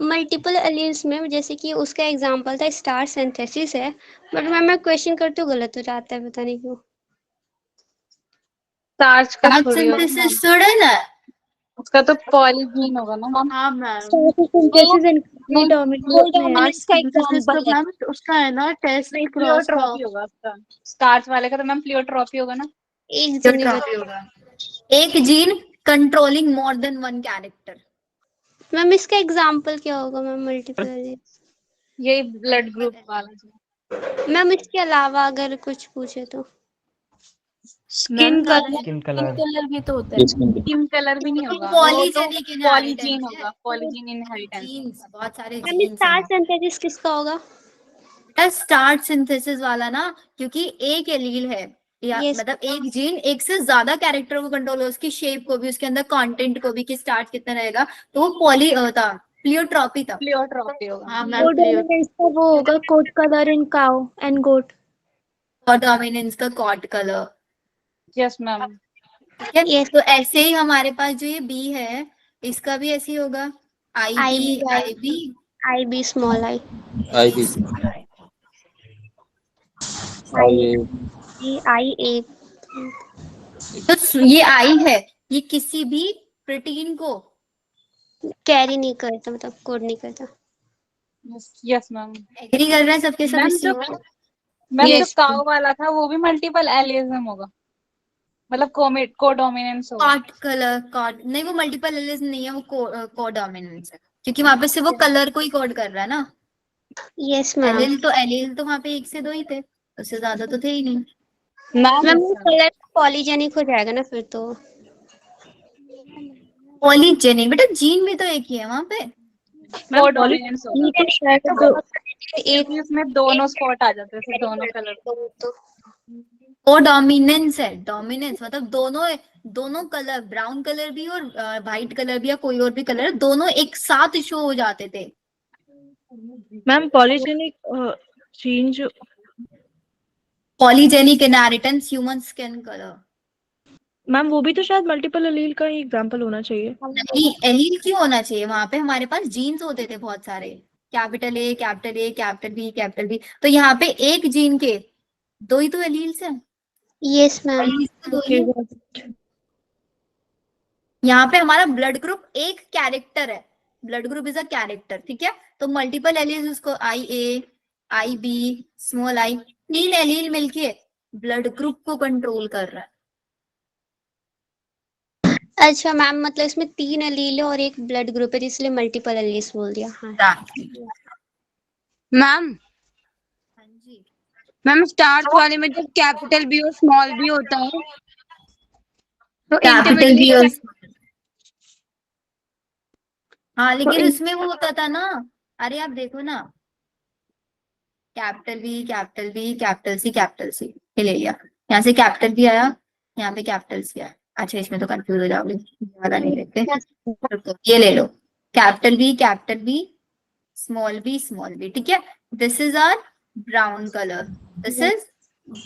मल्टीपल एलील्स में जैसे कि उसका एग्जांपल था स्टार सिंथेसिस है, बट मैम मैं क्वेश्चन करती हूँ गलत हो जाता है, पता नहीं क्यों। स्टार्च का थोड़ी होगा सिंथेसिस थोड़ा ना, उसका तो पॉलीजीन होगा ना मैम। हाँ मैम। सिंथेसिस इनकम्प्लीट डोमिनेंस का एग्जांपल है। मैम उसका है ना टेस्ट क्रॉस प्लियोट्रॉपी होगा उसका। स्टार्च वाले का तो मैम प्लियोट्रॉपी होगा ना। एक जो जन ट्रॉफी होगा। एक gene controlling more than 1 character. Ma'am इसका एग्जांपल क्या होगा मैम? Multiple alleles. यही ब्लड ग्रुप वाला जो। मैम इसके अलावा अगर कुछ पूछे तो स्किन का स्किन कलर। कलर भी तो होता है। स्किन कलर भी नहीं होगा, वो तो पॉलीजेनिक पॉलीजीन होगा। Polygene inheritance. जीन्स, बहुत सारे मैम जीन्स स्टार हैं। सिंथेसिस किसका होगा? बेटा स्टार्च सिंथेसिस वाला ना, क्योंकि एक एलील है या Yes. मतलब एक जीन एक से ज्यादा कैरेक्टर को कंट्रोल, उसकी शेप को भी, उसके अंदर कंटेंट को भी, कि स्टार्च कितना रहेगा, तो वो पॉली था, प्लियोट्रॉपी था। प्लियोट्रॉपी होगा। हाँ मैम। कोडोमिनेंस का वो होगा coat colour in cow and goat. और डोमिनेंस का कॉर्ड कलर, यस मैम। ठीक है? Yes. तो ऐसे ही हमारे पास जो ये बी है, इसका भी ऐसे ही होगा, I B I B small i i भी आई ए। तो ये आई है, ये किसी भी प्रोटीन को कैरी नहीं करता, मतलब कोड नहीं करता। Yes ma'am. एग्री कर रहे हैं सबके सब मैम इस जो चीज में? मैम जो Yes. काउ वाला था वो भी मल्टीपल एलिज्म होगा। मतलब कोडोमिनेंस हो। कॉट कलर कॉट नहीं, वो मल्टीपल एलिज नहीं है, वो कोडोमिनेंस है, क्योंकि वहां पे सिर्फ वो कलर को ही कोड कर रहा है ना। Yes ma'am. एलिल तो वहां पे एक से दो ही थे, उससे ज्यादा तो थे ही नहीं। मैम वो कलर पॉलीजेनिक हो जाएगा ना फिर तो। पॉलीजेनिक, बेटा जीन भी तो एक ही है वहां पे। कोडोमिनेंस होगा एक क्योंकि उसमें दोनों स्पॉट आ जाते हैं, फिर दोनों कलर। तो कोडोमिनेंस है, डोमिनेंस मतलब दोनों, दोनों कलर, ब्राउन कलर भी और व्हाइट कलर भी या कोई और भी कलर, दोनों एक साथ शो हो जाते थे। Ma'am polygenic change polygenic inheritance human skin colour. Ma'am वो भी तो शायद मल्टीपल एलील का ही एग्जांपल होना चाहिए। नहीं, एलील क्यों होना चाहिए? वहां पे हमारे पास जीन्स होते थे बहुत सारे, capital A capital A capital B capital B, तो यहाँ पे एक जीन के दो ही तो एलील्स हैं। Yes ma'am. एलील्स तो दो ही ओके हैं। यहाँ पे हमारा ब्लड ग्रुप एक कैरेक्टर है, blood group is a character, ठीक है। तो मल्टीपल एलील उसको आई ए, आई बी, स्मॉल आई, तीन एलील मिलके ब्लड ग्रुप को कंट्रोल कर रहा है। अच्छा मैम, मतलब इसमें 3 एलील है और एक ब्लड ग्रुप है, इसलिए मल्टीपल एलील्स बोल दिया। हाँ मैम हाँ जी, मैम स्टार्स वाले में जब कैपिटल बी और स्मॉल बी होता है तो कैपिटल बी और इंटरमीडिएट हाँ, लेकिन उसमें वो होता था ना, अरे आप देखो ना, capital B capital B capital C capital C, ये ले लिया, यहाँ से कैपिटल बी आया, यहाँ पे कैपिटल सी आया। अच्छा इसमें तो कंफ्यूज हो जाओगे, ज्यादा नहीं लेते, रुको, ये ले लो, कैपिटल बी स्मॉल बी, ठीक है। This is our brown colour, this is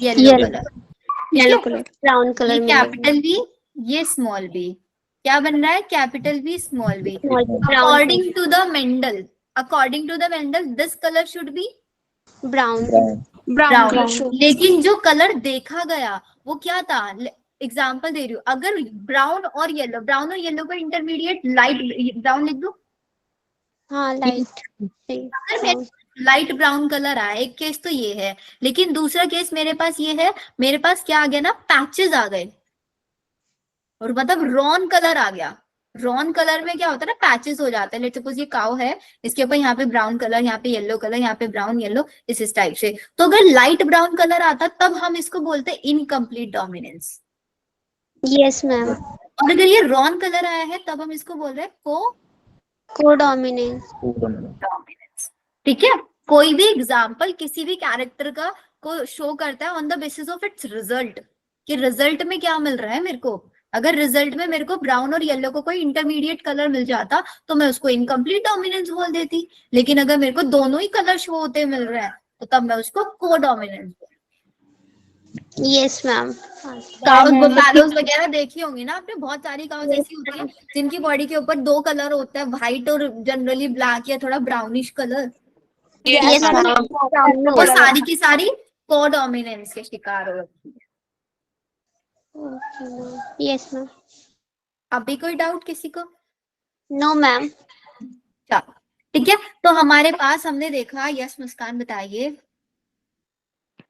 yellow colour, yellow colour, brown ये कलर में कैपिटल बी, ये स्मॉल बी, क्या बन रहा है? Capital B small B. Brown according to the Mendel this colour should be brown brown. लेकिन जो colour देखा गया वो क्या था? एग्जाम्पल दे रही हूँ, अगर ब्राउन और येलो का इंटरमीडिएट लाइट ब्राउन लिख दो, हाँ लाइट लाइट ब्राउन कलर आया, एक केस तो ये है। लेकिन दूसरा केस मेरे पास ये है, मेरे पास क्या आ गया ना, पैचेस आ गए, और मतलब रॉन कलर आ गया। रॉन कलर में क्या होता है ना, पैचेस हो जाते हैं। लेट्स सपोज ये काउ है, इसके ऊपर यहाँ पे ब्राउन कलर, यहाँ पे येलो कलर, यहाँ पे ब्राउन येलो, इस टाइप से। तो अगर लाइट ब्राउन कलर आता तब हम इसको बोलते हैं इनकम्प्लीट डोमिनेंस। Yes ma'am. और अगर ये रॉन कलर आया है तब हम इसको बोल रहे हैं कोडोमिनेंस। डोमिनेंस, ठीक है। कोई भी एग्जाम्पल किसी भी कैरेक्टर का को शो करता है on the basis of its result, कि रिजल्ट में क्या मिल रहा है मेरे को। अगर रिजल्ट में मेरे को ब्राउन और येलो को कोई इंटरमीडिएट कलर मिल जाता तो मैं उसको इनकम्प्लीट डोमिनेंस बोल देती, लेकिन अगर मेरे को दोनों ही कलर शो होते मिल रहे हैं तो तब मैं उसको कोडोमिनेंस। Yes ma'am. काउस बुफैलोज वगैरह देखी होंगी ना आपने, बहुत सारी काउस ऐसी होती है जिनकी बॉडी के ऊपर दो कलर होता है, व्हाइट और जनरली ब्लैक या थोड़ा ब्राउनिश कलर, यस मैम। वो सारी की सारी कोडोमिनेंस के शिकार हो रखी है। Yes ma'am. अभी कोई डाउट किसी को? No ma'am. चलो ठीक है, तो हमारे पास हमने देखा, यस मुस्कान बताइए।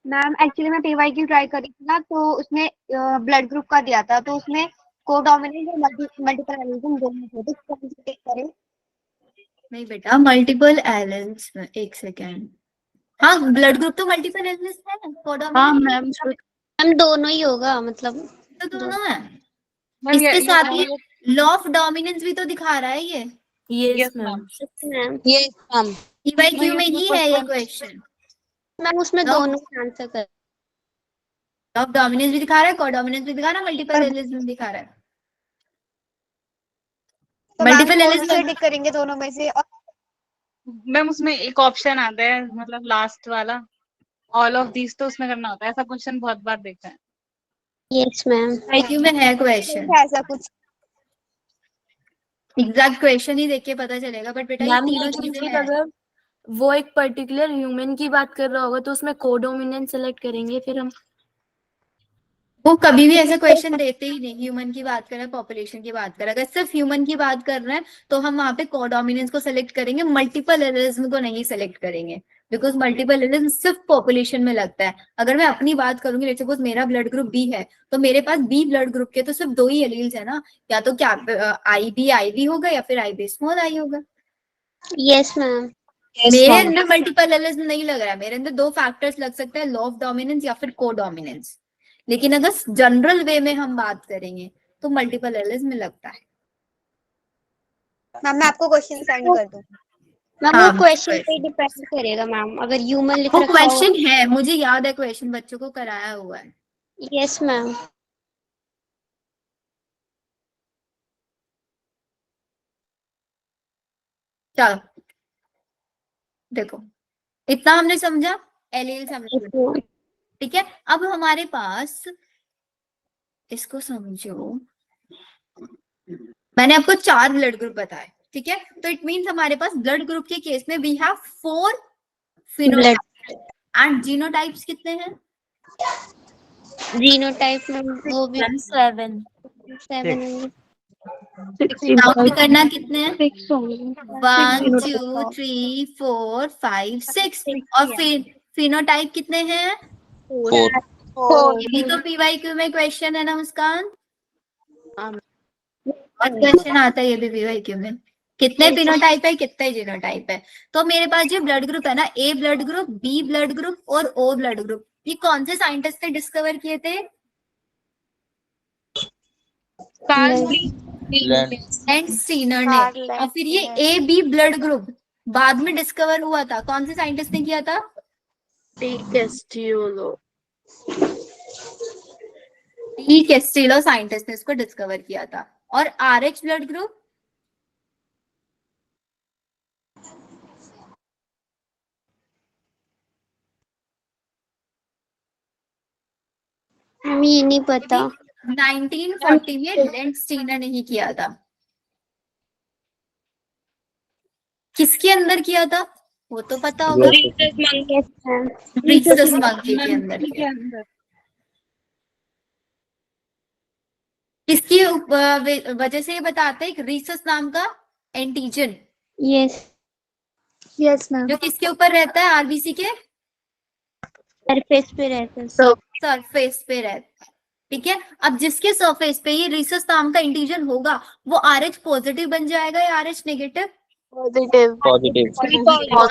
मैम एक्चुअली मैं पीवाईक्यू ट्राई करी थी ना, तो उसमें ब्लड ग्रुप का दिया था, तो उसमें कोडोमिनेंस और मल्टीपल एलिजम दोनों थे, तो कौन सा टिक करें? नहीं बेटा, मल्टीपल एलिमेंट्स में, एक सेकेंड, हाँ ब्लड ग्रुप तो मल्टीपल एलिमेंट्स है, हाँ कोडोमिनेंस मैम। हम दोनों ही होगा, मतलब तो दोनों है। इसके साथ ही लॉ ऑफ डोमिनेंस भी तो दिखा रहा है ये। Yes ma'am. Ma'am. Yes ma'am. PYQ में ही है ये क्वेश्चन। मैम उसमें No. दोनों आंसर कर। लॉ ऑफ डोमिनेंस भी दिखा रहा है, कोडोमिनेंस भी दिखा रहा है, मल्टीपल एलिमेंट्स भी दिखा रहा है। तो मैम मल्टीपल कौन एलिमेंट्स से टिक करेंगे दोनों में से? और मैम उसमें एक ऑप्शन आता है, मतलब लास्ट वाला, ऑल ऑफ दीज, तो उसमें करना होता है। ऐसा क्वेश्चन बहुत बार देखा है। Yes ma'am. पीवाईक्यू में है क्वेश्चन, ऐसा कुछ एग्जैक्ट क्वेश्चन ही देख के पता चलेगा, बट बेटा ये मैम तीनों लेकिन चीजें फिर हैं। अगर वो एक पर्टिकुलर ह्यूमन की बात कर रहा होगा तो उसमें कोडोमिनेंस सेलेक्ट करेंगे फिर हम। वो कभी भी ऐसा क्वेश्चन देते ही नहीं, ह्यूमन की बात कर रहे हैं, पॉपुलेशन की बात कर रहे हैं। अगर सिर्फ ह्यूमन की बात कर रहे हैं तो हम वहां पे कोडोमिनेंस को सेलेक्ट करेंगे, मल्टीपल एलिज्म को नहीं सेलेक्ट करेंगे। बिकॉज मल्टीपल एलिल सिर्फ पॉपुलेशन में लगता है। अगर मैं अपनी बात करूंगी, लेट्स सपोज मेरा ब्लड ग्रुप बी है, तो मेरे पास बी ब्लड ग्रुप के तो सिर्फ 2 ही एलील्स है ना, या तो क्या आई बी होगा या फिर आई बी स्मॉल आई होगा। Yes ma'am. मेरे अंदर मल्टीपल एलिल्स नहीं लग रहा है, मेरे अंदर 2 फैक्टर्स लग सकते हैं, लॉ ऑफ डोमिनेंस या फिर को डोमिनेंस। लेकिन अगर जनरल वे में हम बात करेंगे तो मल्टीपल एलिल्स में लगता है। मैम मैं आपको क्वेश्चन सेंड कर दूँ। मैम हाँ, वो क्वेश्चन पे डिपेंड करेगा मैम, अगर ह्यूमन लिख वो रखा हो। क्वेश्चन है, मुझे याद है, क्वेश्चन बच्चों को कराया हुआ है। Yes ma'am. चलो देखो, इतना हमने समझा, एलील समझ, ठीक है। अब हमारे पास, इसको समझो, मैंने आपको 4 ब्लड ग्रुप बताए, ठीक है। तो इट मींस हमारे पास ब्लड ग्रुप के केस में we have 4 phenotype and genotypes कितने हैं? जीनोटाइप में वो भी 7 काउंट करना कितने हैं? 6 होंगे। 1 2 3 4 5 6। और फिनोटाइप कितने हैं? 4। ये भी तो पीवाईक्यू में क्वेश्चन है ना मुस्कान, और क्वेश्चन आता है ये भी पीवाईक्यू में, कितने फिनोटाइप है कितने जीनोटाइप है। तो मेरे पास जो ब्लड ग्रुप है ना, A blood group, B blood group और ओ ब्लड ग्रुप, ये कौन से साइंटिस्ट ने डिस्कवर किए थे? एंड स्टीनर ने। और फिर ये ए बी ब्लड ग्रुप बाद में डिस्कवर हुआ था, कौन से साइंटिस्ट ने किया था? डी कैस्टिलो साइंटिस्ट ने इसको डिस्कवर किया था। और आरएच ब्लड ग्रुप हमें ये नहीं पता। 1940 में लेंट स्टीनर ने ही किया था। किसके अंदर किया था वो तो पता होगा, रिसस मंकी के अंदर किया। किसकी वजह से ये बताते हैं? रिसस नाम का एंटीजन, यस मैम। जो किसके ऊपर रहता है? आरबीसी के सरफेस पे रहता है। सरफेस पे रहता है, ठीक है। अब जिसके सरफेस पे ये रिसस नाम का एंटीजन होगा, वो आरएच पॉजिटिव बन जाएगा या RH negative? Positive.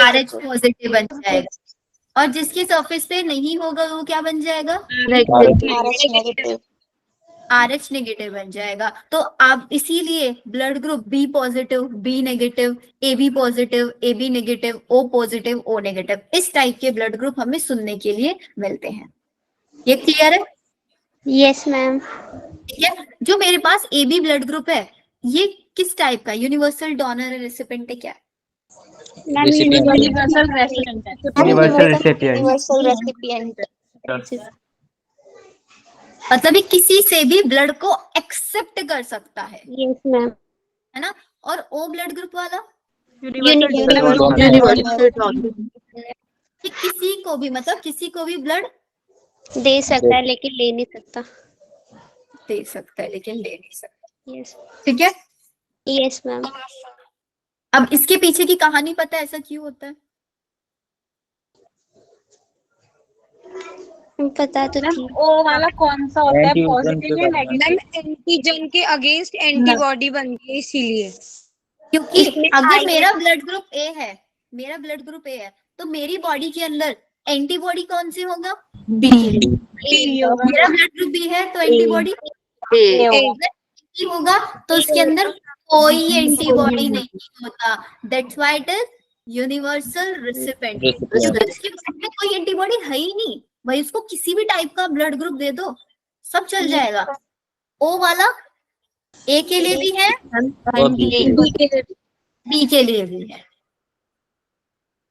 RH positive बन जाएगा। और जिसके सरफेस पे नहीं होगा वो क्या बन जाएगा? आरएच नेगेटिव बन जाएगा। तो आप इसीलिए blood group B positive, B negative, A B positive, A B negative, O positive, O negative, इस टाइप के ब्लड ग्रुप हमें सुनने के लिए मिलते हैं। ये क्लियर है? Yes ma'am. ठीक है। जो मेरे पास ए बी ब्लड ग्रुप है, ये किस टाइप का? यूनिवर्सल डोनर रेसिपिएंट है क्या? Universal recipient. मतलब ये किसी से भी ब्लड को एक्सेप्ट कर सकता है, यस मैम। है ना। और ओ ब्लड ग्रुप वाला कि किसी को भी, मतलब किसी को भी ब्लड दे सकता है लेकिन ले नहीं सकता। दे सकता है लेकिन ले नहीं सकता, यस। ठीक है। Yes ma'am. अब इसके पीछे की कहानी पता है ऐसा क्यों होता है? पता तो थी। ओ वाला कौन सा होता है? पॉजिटिव या नेगेटिव? एंटीजन के अगेंस्ट एंटीबॉडी बनती है इसीलिए। क्योंकि अगर मेरा ब्लड ग्रुप ए है, मेरा ब्लड ग्रुप ए है, तो मेरी बॉडी के अंदर एंटीबॉडी कौन सी होगा? बी। मेरा ब्लड ग्रुप बी है तो एंटीबॉडी ए होगा, तो उसके अंदर कोई एंटीबॉडी नहीं होता। That's why it is universal recipient. इसके में कोई एंटीबॉडी है ही नहीं भाई, उसको किसी भी टाइप का ब्लड ग्रुप दे दो सब चल जाएगा। ओ वाला ए के लिए भी है, बी के लिए भी है,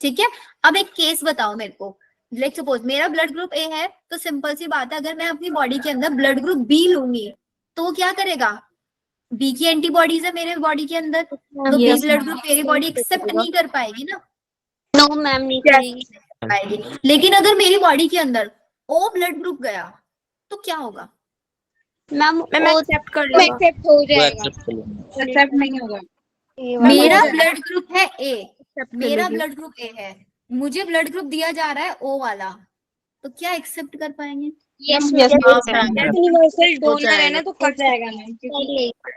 ठीक है। अब एक केस बताओ मेरे को, लेट्स सपोज मेरा ब्लड ग्रुप ए है, तो सिंपल सी बात है, अगर मैं अपनी बॉडी के अंदर ब्लड ग्रुप बी लूंगी तो वो क्या करेगा? बी की एंटीबॉडीज है मेरे बॉडी के अंदर, तो बी ब्लड ग्रुप मेरी बॉडी एक्सेप्ट नहीं कर पाएगी ना। नो मैम, नहीं करेगी। लेकिन अगर मेरी बॉडी के अंदर ओ ब्लड ग्रुप गया तो क्या होगा? मैम एक्सेप्ट कर वो एक्सेप्ट हो जाएगा। एक्सेप्ट नहीं होगा। मेरा ब्लड ग्रुप है ए, मेरा ब्लड ग्रुप ए है, मुझे ब्लड ग्रुप दिया जा रहा है O वाला, तो क्या एक्सेप्ट कर पाएंगे? यस Yes, मैम हाँ मैम यूनिवर्सल हो डोनर है ना, जाएगा। तो कर जाएगा मैम।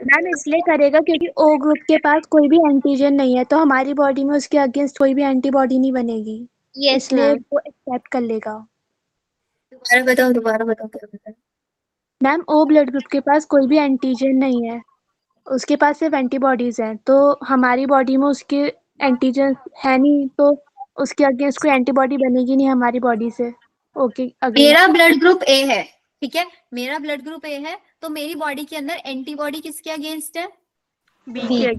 मैम इसलिए करेगा क्योंकि ओ ग्रुप के पास कोई भी एंटीजन नहीं है, तो हमारी बॉडी में उसके अगेंस्ट कोई भी एंटीबॉडी नहीं बनेगी, यस इसलिए मैम वो एक्सेप्ट कर लेगा। दोबारा बताओ क्या बताया? मैम ओ ब्लड ग्रुप के पास कोई भी एंटीजन नहीं है, उसके पास सिर्फ एंटीबॉडीज हैं, तो हमारी बॉडी में उसके एंटीजन है नहीं, तो उसके अगेंस्ट कोई एंटीबॉडी बनेगी नहीं हमारी बॉडी से। ओके अगेंस्ट मेरा ब्लड ग्रुप ए है, ठीक है, मेरा ब्लड ग्रुप ए है, तो मेरी बॉडी के अंदर एंटीबॉडी किसके अगेंस्ट है? बी के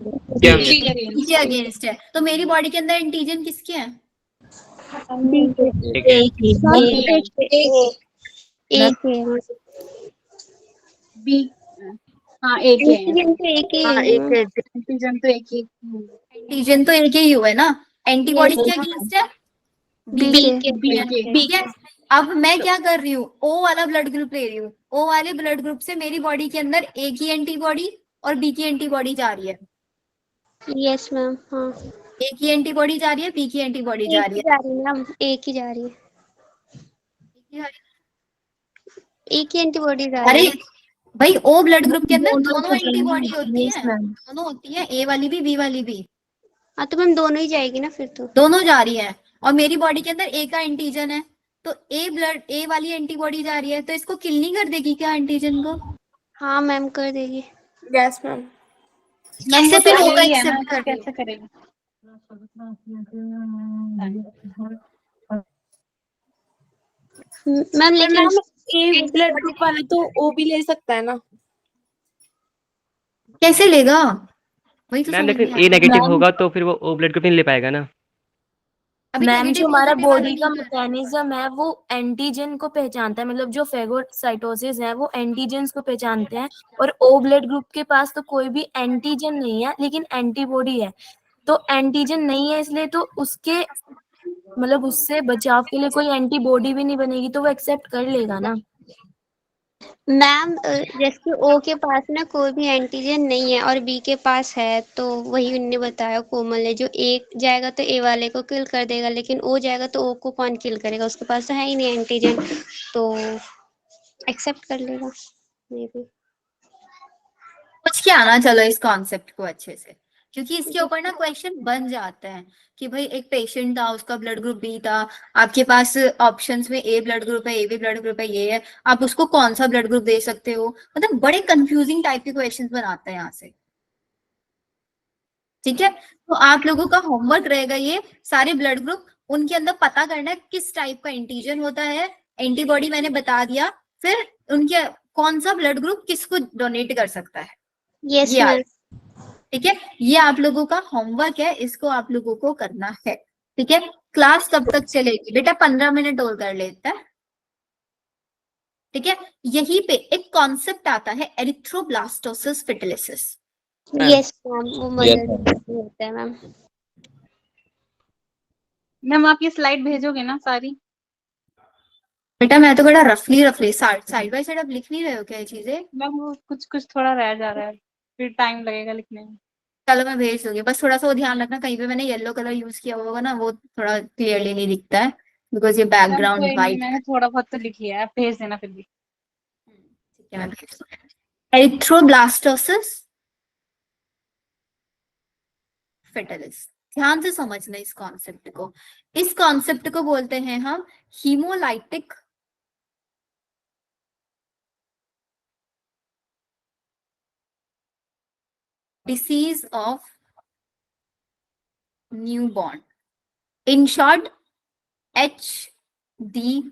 बी के अगेंस्ट है, तो मेरी बॉडी के अंदर एंटीजन किसके हैं? बी, हाँ एक है, एंटीजन तो एक ही हाँ है। एक है। एंटीजन तो एक ही। एंटीजन तो एक ही हुआ है ना, एंटीबॉडी के अगेंस्ट है बी के। अब मैं क्या कर रही हूँ, ओ वाला ब्लड ग्रुप ले रही हूँ, ओ वाले ब्लड ग्रुप से मेरी बॉडी के अंदर एक ही एंटीबॉडी और बी की एंटीबॉडी जा रही है, यस मैम हाँ एक ही एंटीबॉडी जा रही है, बी की एंटीबॉडी जा रही है। जा रही है मैम, एक ही जा रही है, एक ही एंटीबॉडी जा अरे रही है। भाई ओ ब्लड ग्रुप के अंदर दोनों एंटीबॉडी होती है, दोनों होती है, ए वाली भी बी वाली भी, हाँ तो मैम दोनों ही जाएगी ना फिर तो। दोनों जा रही है, और मेरी बॉडी के अंदर ए का एंटीजन है, तो ए वाली एंटीबॉडी जा रही है, तो इसको किल नहीं कर देगी क्या एंटीजन को? हाँ मैम कर देगी। Yes ma'am. कैसे फिर होगा यही है ना, एक्सेप्ट कर कैसे करेगा? मैम लेकिन ए ब्लड ग्रुप वाला तो ओ भी ले सकता है ना? कैसे लेगा? वही तो मैम समझ लेकिन नहीं आ ए रहा। नेगेटिव होगा तो फिर वो ओ ब्लड ग्रुप नहीं ले पाएगा ना। अभी मैम negative जो हमारा positive वाला बॉडी का नहीं है। मैकेनिज्म है वो एंटीजन को पहचानता है, मतलब जो फेगोसाइटोसिस है वो एंटीजन को पहचानते हैं, और ओ ब्लड ग्रुप के पास तो कोई भी एंटीजन नहीं है लेकिन एंटीबॉडी है, तो एंटीजन नहीं है इसलिए तो उसके मतलब उससे बचाव के लिए कोई एंटीबॉडी भी नहीं बनेगी, तो वो एक्सेप्ट कर लेगा ना। मैम जैसे ओ के पास ना कोई भी एंटीजन नहीं है और बी के पास है, तो वही उन्होंने बताया कोमल ने, जो ए जाएगा तो ए वाले को किल कर देगा, लेकिन ओ जाएगा तो ओ को कौन किल करेगा, उसके पास तो है ही नहीं एंटीजन, तो एक्सेप्ट कर लेगा मे बी। कुछ क्या आना, चलो इस कॉन्सेप्ट को अच्छे से, क्योंकि इसके ऊपर ना क्वेश्चन बन जाते हैं कि भाई एक पेशेंट था, उसका ब्लड ग्रुप बी था, आपके पास ऑप्शंस में ए ब्लड ग्रुप है, ए बी ब्लड ग्रुप है, ये है, आप उसको कौन सा ब्लड ग्रुप दे सकते हो, मतलब बड़े कंफ्यूजिंग टाइप के क्वेश्चंस बनाते हैं यहाँ से, ठीक है। तो आप लोगों का होमवर्क रहेगा ये सारे ब्लड ग्रुप उनके अंदर पता करना है किस टाइप का एंटीजन होता है, एंटीबॉडी मैंने बता दिया, फिर उनके कौन सा ब्लड ग्रुप किसको डोनेट कर सकता है, यस ये मैम। ठीक है। ये आप लोगों का होमवर्क है, इसको आप लोगों को करना है, ठीक है। क्लास कब तक चलेगी बेटा? 15 मिनट और कर लेते हैं, ठीक है। यहीं पे एक कॉन्सेप्ट आता है एरिथ्रोब्लास्टोसिस फिटलिसिस। यस मैम, वो मदर होता है मैम। मैम आप ये स्लाइड भेजोगे ना सारी? बेटा मैं तो बड़ा रफली साइड बाय साइड आप लिख नहीं रहे हो क्या ये चीजें? मैम वो कुछ कुछ थोड़ा रह जा रहा है, फिर टाइम लगेगा लिखने में। चलो मैं भेज दूंगी, बस थोड़ा सा वो ध्यान रखना, कहीं पे मैंने येलो कलर यूज किया होगा ना, वो थोड़ा क्लियरली नहीं दिखता है बिकॉज ये मैम बैकग्राउंड कोई नहीं, वाइट मैंने थोड़ा बहुत तो लिख लिया है, आप भेज देना फिर भी। ठीक है मैं भेज दूंगी। एरिथ्रोब्लास्टोसिस फिटलिस, ध्यान से समझना इस कॉन्सेप्ट को, इस कॉन्सेप्ट को बोलते हैं हम haemolytic disease of newborn, in short HDN,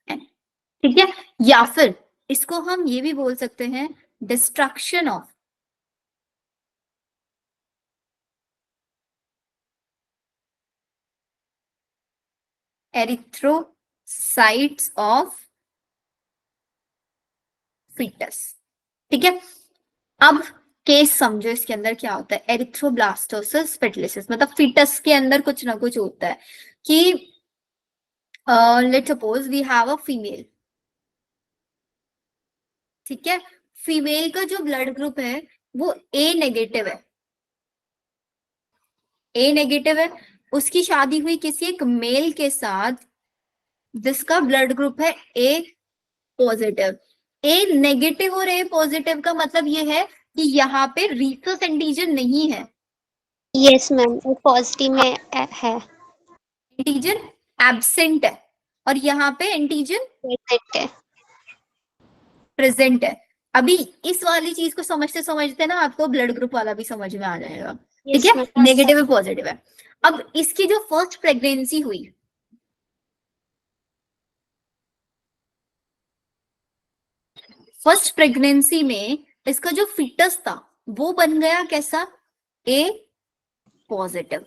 ठीक है। या फिर इसको हम ये भी बोल सकते हैं destruction of erythrocytes of foetus, ठीक है। अब केस समझो, इसके अंदर क्या होता है, एरिथ्रोब्लास्टोसिस फिटलिसिस मतलब फीटस के अंदर कुछ ना कुछ होता है कि let's suppose we have a female, ठीक है। फीमेल का जो ब्लड ग्रुप है वो ए नेगेटिव है, ए नेगेटिव है, उसकी शादी हुई किसी एक मेल के साथ जिसका ब्लड ग्रुप है ए पॉजिटिव। ए नेगेटिव और ए पॉजिटिव का मतलब ये है कि यहाँ पे रीसस एंटीजन नहीं है, यस मैम, वो पॉजिटिव में है, एंटीजन एब्सेंट है, और यहाँ पे एंटीजन प्रेजेंट है। प्रेजेंट है। अभी इस वाली चीज को समझते समझते ना आपको ब्लड ग्रुप वाला भी समझ में आ जाएगा। ठीक है, नेगेटिव है पॉजिटिव है। अब इसकी जो फर्स्ट प्रेगनेंसी हुई, फर्स्ट प्रेगनेंसी में इसका जो फीटस था वो बन गया कैसा, ए पॉजिटिव।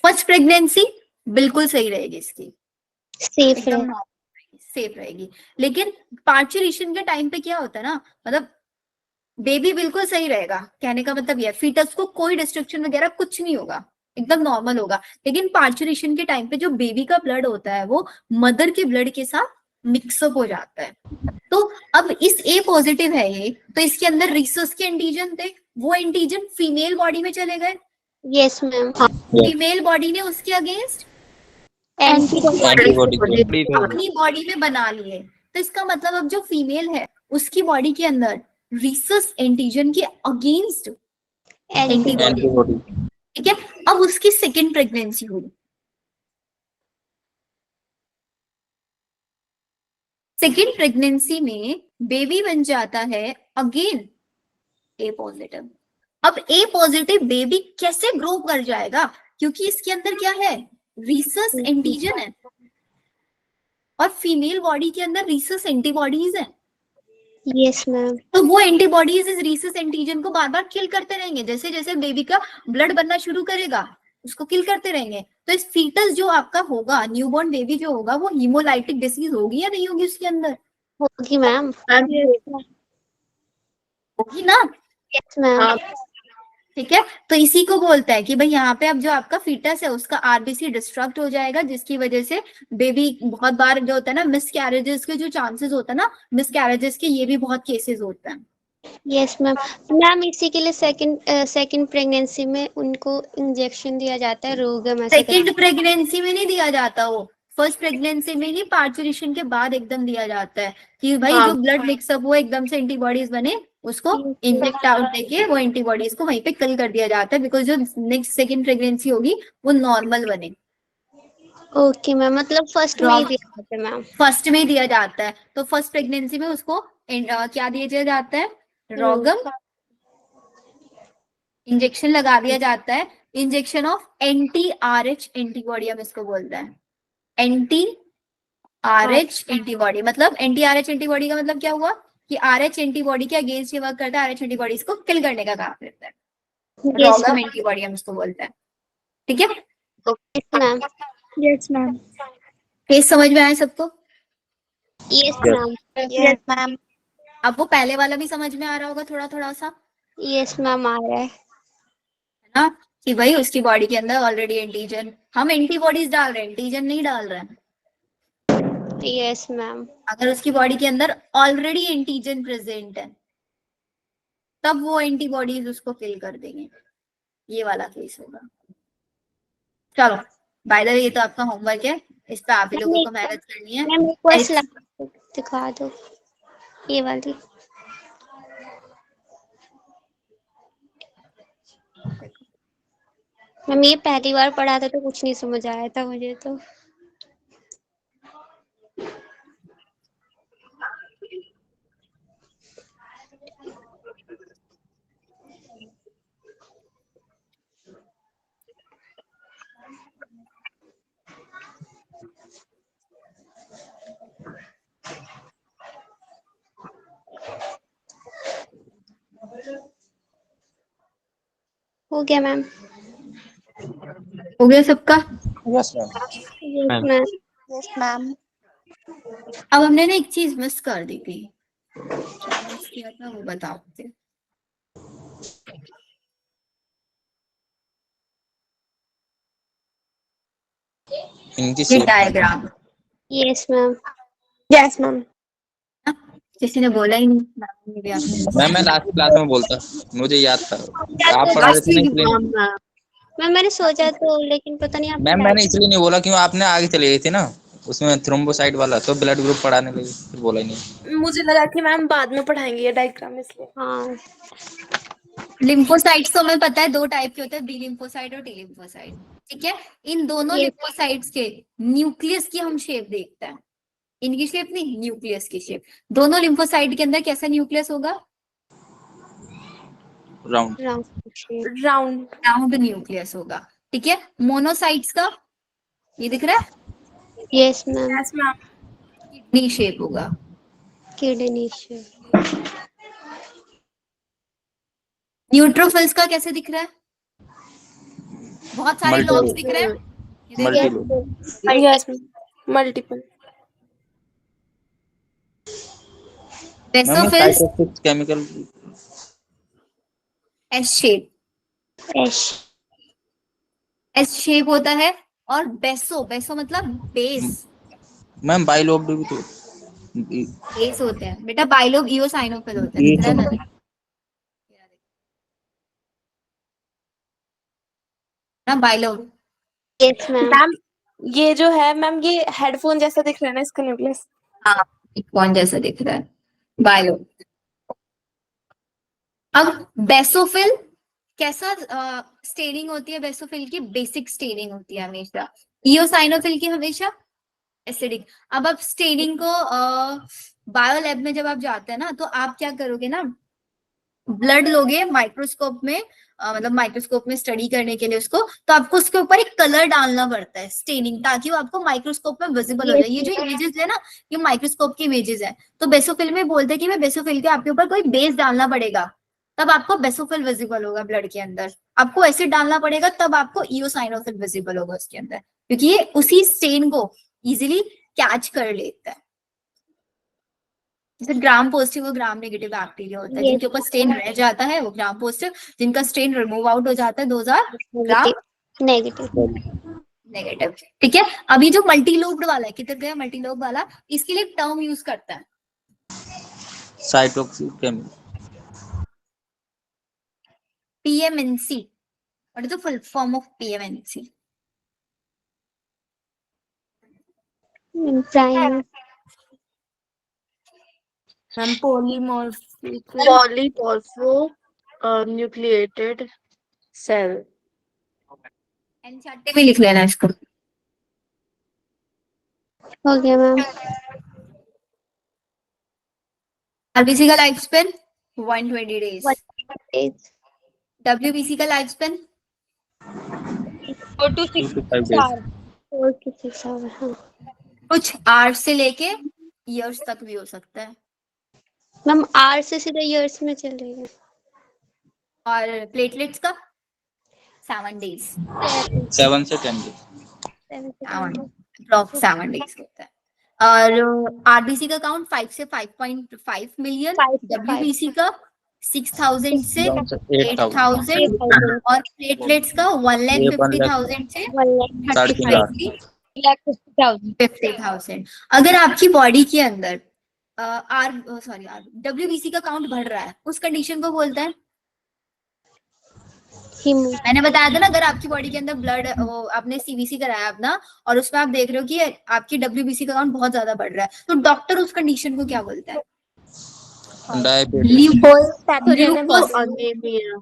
फर्स्ट प्रेगनेंसी बिल्कुल सही रहेगी इसकी, सेफ एकदम सेफ रहेगी। लेकिन पार्चुरेशन के टाइम पे क्या होता है ना, मतलब बेबी बिल्कुल सही रहेगा, कहने का मतलब यह फीटस को कोई डिस्ट्रक्शन वगैरह कुछ नहीं होगा, एकदम नॉर्मल होगा। लेकिन पार्चुरेशन के टाइम पे जो बेबी का ब्लड होता है वो मदर के ब्लड के साथ मिक्सअप हो जाता है। तो अब इस ए पॉजिटिव है ये, तो इसके अंदर रिसस के एंटीजन थे, वो एंटीजन फीमेल बॉडी में चले गए। Yes ma'am. फीमेल बॉडी ने उसके अगेंस्ट अपनी बॉडी में बना लिए। तो इसका मतलब अब जो फीमेल है उसकी बॉडी के अंदर रिसस एंटीजन के अगेंस्ट एंटीबॉडी। ठीक है, अब उसकी सेकेंड प्रेगनेंसी हुई। सेकेंड प्रेगनेंसी में बेबी बन जाता है अगेन ए पॉजिटिव। अब ए पॉजिटिव बेबी कैसे ग्रो कर जाएगा, क्योंकि इसके अंदर क्या है, रिसस एंटीजन है, और फीमेल बॉडी के अंदर रिसस एंटीबॉडीज है। Yes ma'am. तो वो एंटीबॉडीज इस रिसस एंटीजन को बार बार किल करते रहेंगे, जैसे जैसे बेबी का ब्लड बनना शुरू करेगा उसको किल करते रहेंगे। तो इस फीटस जो आपका होगा, न्यूबॉर्न बेबी जो होगा, वो हीमोलाइटिक डिसीज होगी या नहीं होगी उसके अंदर? होगी मैम। होगी ना? Yes ma'am. ठीक है, तो इसी को बोलते हैं कि भाई यहाँ पे अब जो आपका फीटस है उसका आरबीसी डिस्ट्रक्ट हो जाएगा, जिसकी वजह से बेबी बहुत बार जो होता है ना मिसकैरेजेस के जो चांसेस होता है ना, मिसकैरेजेस के ये भी बहुत केसेस होते हैं। Yes ma'am. मैम इसी के लिए सेकंड प्रेगनेंसी में उनको इंजेक्शन दिया जाता है रोगम। सेकंड प्रेगनेंसी में नहीं दिया जाता, वो फर्स्ट प्रेगनेंसी में ही पार्चुरेशन के बाद एकदम दिया जाता है कि भाई जो ब्लड मिक्सअप हुआ एकदम से एंटीबॉडीज बने, उसको इंजेक्ट आउट देके वो एंटीबॉडीज को वहीं पे किल कर दिया जाता है, बिकॉज जो नेक्स्ट सेकंड प्रेगनेंसी होगी वो नॉर्मल बने। ओके मैम, मतलब फर्स्ट में ही दिया जाता है मैम। फर्स्ट में ही दिया जाता है, तो फर्स्ट प्रेगनेंसी में उसको क्या दिया जाता है, रोगम इंजेक्शन लगा दिया जाता है। Injection of anti RH antibody हम इसको बोलते हैं, एंटी आरएच एंटीबॉडी। मतलब एंटी आरएच एंटीबॉडी का मतलब क्या हुआ कि आरएच एंटीबॉडी के अगेंस्ट ये वर्क करता है, आरएच एंटीबॉडीज को किल करने का काम करता है, रोगम एंटीबॉडी हम इसको बोलते हैं। ठीक है मैम। Yes ma'am. केस समझ में आया सबको? Yes ma'am. Yes ma'am. अब वो पहले वाला भी समझ में आ रहा होगा थोड़ा थोड़ा सा, यस मैम, आ रहा है ना, कि भाई उसकी बॉडी के अंदर ऑलरेडी एंटीजन, हम एंटीबॉडीज डाल रहे हैं, एंटीजन नहीं डाल रहे हैं। Yes ma'am. अगर उसकी बॉडी के अंदर ऑलरेडी एंटीजन प्रेजेंट है तब वो एंटीबॉडीज उसको किल कर देंगे, ये वाला केस होगा। चलो बाय द वे ये तो आपका होमवर्क है, इस पे आप ही लोगों को मेहनत करनी है। मैम एक और स्लाइड दिखा दो, ये वाली। मैम ये पहली बार पढ़ा था तो कुछ नहीं समझ आया था मुझे तो। हो गया मैम? हो गया सबका? Yes ma'am. Yes ma'am. अब हमने ना एक चीज मिस कर दी थी, क्या मिस किया था वो बताओ मुझे। ये diagram. Yes ma'am. Yes ma'am. किसी ने बोला ही नहीं। मैम मैं लास्ट क्लास में बोलता, मुझे याद था, आप पढ़ा रहे थे ना इसलिए। मैम मैंने सोचा तो, लेकिन पता नहीं आपने मैम मैंने इसलिए नहीं बोला क्यों आपने आगे चले गई थी ना उसमें थ्रोम्बोसाइट वाला, तो ब्लड ग्रुप पढ़ाने लगी, फिर बोला ही नहीं। मुझे लगा कि मैम बाद में पढ़ाएंगे ये डायग्राम, इसलिए। हाँ लिम्फोसाइट्स तो हमें पता है 2 टाइप के होते हैं, बी लिम्फोसाइट और टी लिम्फोसाइट। ठीक है, इन दोनों ये- लिम्फोसाइट्स के न्यूक्लियस की हम शेप देखते हैं, इनकी शेप नहीं, न्यूक्लियस की शेप। दोनों लिम्फोसाइट के अंदर कैसा न्यूक्लियस होगा? राउंड। राउंड। राउंड न्यूक्लियस होगा। ठीक है, मोनोसाइट्स का ये दिख रहा है, yes ma'am, yes ma'am. Kidney shape होगा। Kidney shape. न्यूट्रोफिल्स का कैसे दिख रहा है? बहुत सारे Multiple. लॉब्स दिख रहे हैं, ये देखिए। Multiple. Yes ma'am, multiple. Ma'am basophils cytosis chemical S shape, S. S shape होता है। और बेसो, बेसो मतलब बेस, मैम बाइलोब भी तो बेस होते हैं बेटा। बाइलोब इओसाइनोफिल होते हैं, दिख रहा है ना? ना बाइलोब। Yes ma'am. मैम ये जो है मैम, ये हेडफोन जैसा दिख रहा है ना इसका न्यूक्लियस। हाँ, एक कौन जैसा दिख रहा है, बाइलोब। अब बेसोफिल कैसा स्टेनिंग होती है? बेसोफिल की बेसिक स्टेनिंग होती है हमेशा, इओसाइनोफिल की हमेशा एसिडिक। अब आप स्टेनिंग को बायो लैब में जब आप जाते हैं ना, तो आप क्या करोगे ना, ब्लड लोगे माइक्रोस्कोप में, मतलब माइक्रोस्कोप में स्टडी करने के लिए उसको, तो आपको उसके ऊपर एक कलर डालना पड़ता है स्टेनिंग, ताकि वो आपको माइक्रोस्कोप में विजिबल हो जाए। ये जो इमेजेस है ना, ये माइक्रोस्कोप की इमेजेस है। तो बेसोफिल में बोलते हैं कि मैं बेसोफिल के आपके ऊपर कोई बेस डालना पड़ेगा, तब आपको बेसोफिल विजिबल होगा ब्लड के अंदर। आपको एसिड डालना पड़ेगा, तब आपको इओसाइनोफिल विजिबल होगा उसके अंदर, क्योंकि ये उसी स्टेन को इजिली कैच कर लेता है। जैसे ग्राम पॉजिटिव और ग्राम नेगेटिव बैक्टीरिया होता है, Yes. जिनके ऊपर स्टेन रह जाता है वो ग्राम पॉजिटिव, जिनका स्टेन रिमूव आउट हो जाता है 2000 ग्राम नेगेटिव। नेगेटिव। ठीक है, अभी जो मल्टी लोब्ड वाला है, किधर गया मल्टी लोब वाला, इसके लिए टर्म यूज करता है cytosis chemical. PMNC। What is the full form of PMNC? Prime. Ma'am polymorphic Polyphosphor nucleated cell. NCERT में लिख लेना इसको। हो गया मैम। RBC का लाइफ स्पेन 120 डेज। 1 WBC का life span 4 to 6 2 to 5 days। hours। 4 to 6 hour. हाँ कुछ आवर्स से लेके ईयर्स तक भी हो सकता है। मैम, आर से सीधा ईयर्स में चल रही है। और प्लेटलेट्स का 7 डेज, 7 से 10 days। 7 डेज होता है। और RBC का काउंट 5 से 5.5 मिलियन, 5 से 5। WBC का 6000 से 8000। 8000 और प्लेटलेट्स का 1,50,000 से 50,000। अगर आपकी बॉडी के अंदर WBC का काउंट बढ़ रहा है, उस कंडीशन को बोलते हैं, मैंने बताया था ना, अगर आपकी बॉडी के अंदर ब्लड, आपने CBC कराया अपना और उसमें आप देख रहे हो कि आपकी WBC का काउंट बहुत ज्यादा बढ़ रहा है, तो डॉक्टर उस कंडीशन को क्या बोलता है? डायबिटीज। Anemia.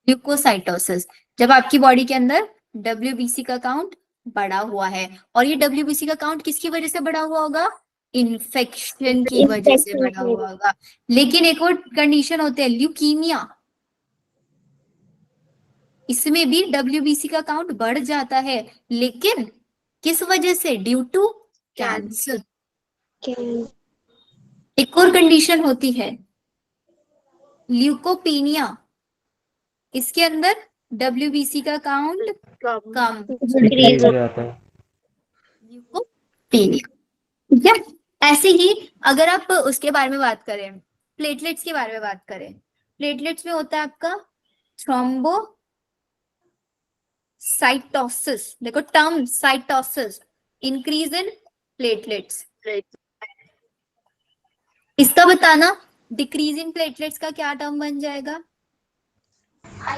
ल्यूकोसाइटोसिस। जब आपकी बॉडी के अंदर WBC का काउंट बढ़ा हुआ है, और ये WBC का काउंट किसकी वजह से बढ़ा हुआ होगा? इन्फेक्शन की वजह से बढ़ा हुआ होगा। लेकिन एक और कंडीशन होती है ल्यूकीमिया, इसमें भी WBC का काउंट बढ़ जाता है, लेकिन किस वजह से? Due to cancer. एक और कंडीशन होती है ल्यूकोपीनिया, इसके अंदर WBC का काउंट कम। ल्यूकोपीनिया। ठीक है, ऐसे ही अगर आप उसके बारे में बात करें, प्लेटलेट्स के बारे में बात करें, प्लेटलेट्स में होता है आपका थ्रोम्बोसाइटोसिस। देखो term cytosis, increase in platelets. इसका बताना डिक्रीज इन प्लेटलेट्स का क्या टर्म बन जाएगा?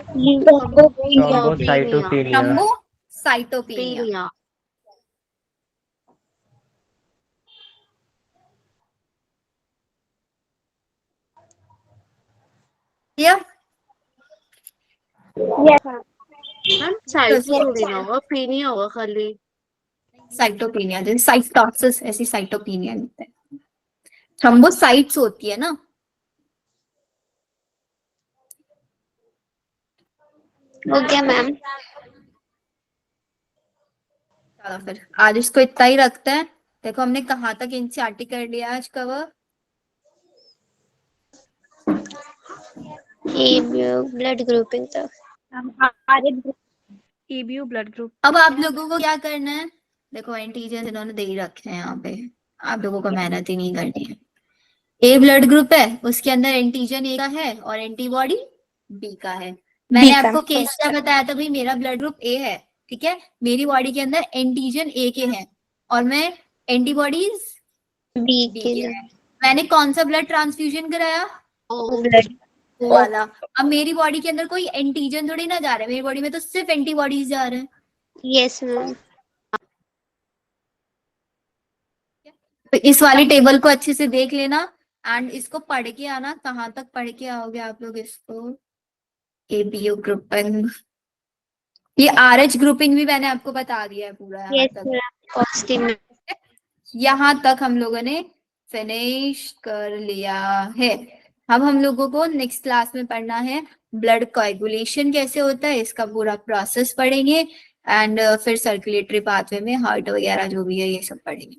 थ्रोम्बोसाइटोपेनिया। थ्रोम्बोसाइटोपेनिया। या मैम साइट थोड़ी ना होगा, पीनिया होगा खाली। साइटोपेनिया जैसे साइटोसिस, ऐसी साइटोपेनिया होता है। थ्रोम्बोसाइट्स होती है ना। हो गया मैम। चलो फिर आज इसको इतना ही रखते हैं। देखो हमने कहाँ तक एनसीईआरटी कर लिया आज कवर। ब्लड ग्रुपिंग तक। EBU blood group. अब आप लोगों को क्या करना है? देखो एंटीजन इन्होंने दे ही रखे हैं यहाँ पे, आप लोगों को मेहनत ही नहीं करनी है। ए ब्लड ग्रुप है, उसके अंदर एंटीजन ए का है और एंटीबॉडी बी का है। मैंने आपको केस क्या बताया था भाई, मेरा ब्लड ग्रुप ए है, ठीक है, मेरी बॉडी के अंदर एंटीजन ए के हैं और मैं एंटीबॉडीज बी बी के के लिए। हैं। मैंने कौन सा ब्लड ट्रांसफ्यूजन कराया? ब्लड। वो वाला। अब मेरी बॉडी के अंदर कोई एंटीजन थोड़ी ना जा रहा है, मेरी बॉडी में तो सिर्फ एंटीबॉडीज जा रहे हैं। Yes ma'am. तो इस वाली टेबल को अच्छे से देख लेना एंड इसको पढ़ के आना। कहाँ तक पढ़ के आओगे आप लोग इसको? एबीयू ग्रुपिंग, ये आरएच ग्रुपिंग भी मैंने आपको बता दिया है पूरा यहाँ यस तक। मैम। पॉजिटिव। यहाँ तक हम लोगों ने फिनिश कर लिया है। अब हम लोगों को नेक्स्ट क्लास में पढ़ना है ब्लड कोएगुलेशन कैसे होता है, इसका पूरा प्रोसेस पढ़ेंगे एंड फिर सर्कुलेटरी पाथवे में हार्ट वगैरह जो भी है ये सब पढ़ेंगे।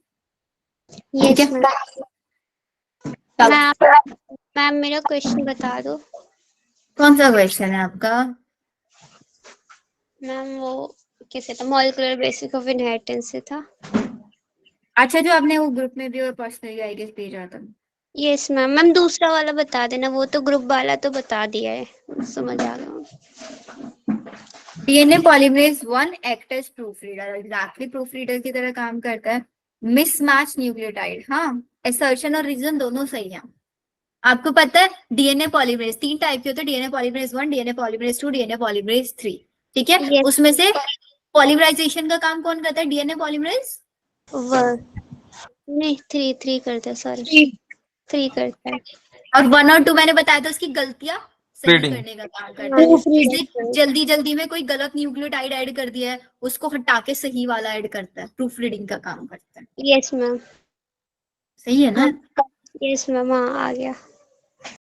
ठीक यस है, मैम मेरा क्वेश्चन बता दो। कौन सा क्वेश्चन है आपका? मैम वो किसे था, मॉलिक्यूलर बेसिस ऑफ इनहेरिटेंस से था। अच्छा, जो आपने वो ग्रुप में भी और पर्सनली आई गेस भेजा था। Yes ma'am. मैम दूसरा वाला बता देना, वो तो ग्रुप वाला तो बता दिया है, समझ आ गया। DNA polymerase 1 act as proof reader, exactly proof reader की तरह काम करता है। मिसमैच न्यूक्लियोटाइड, हाँ असर्शन और रीजन दोनों सही है। आपको पता है डीएनए पॉलीमरेज 3 टाइप के होते हैं, DNA polymerase 1, DNA polymerase 2, DNA polymerase 3, ठीक है। Yes. उसमें से पॉलीमराइजेशन का काम कौन करता है? डीएनए पॉलीमरेज 1 नहीं 3 करता है, सॉरी 3 करता है। और 1 और 2 मैंने बताया था उसकी गलतियां सही Reading. करने का काम करता है। जैसे जल्दी जल्दी में कोई गलत न्यूक्लियोटाइड ऐड कर दिया है, उसको हटा के सही वाला ऐड करता है, प्रूफ रीडिंग का काम करता है। Yes ma'am. सही है ना? यस मैम, हाँ आ गया।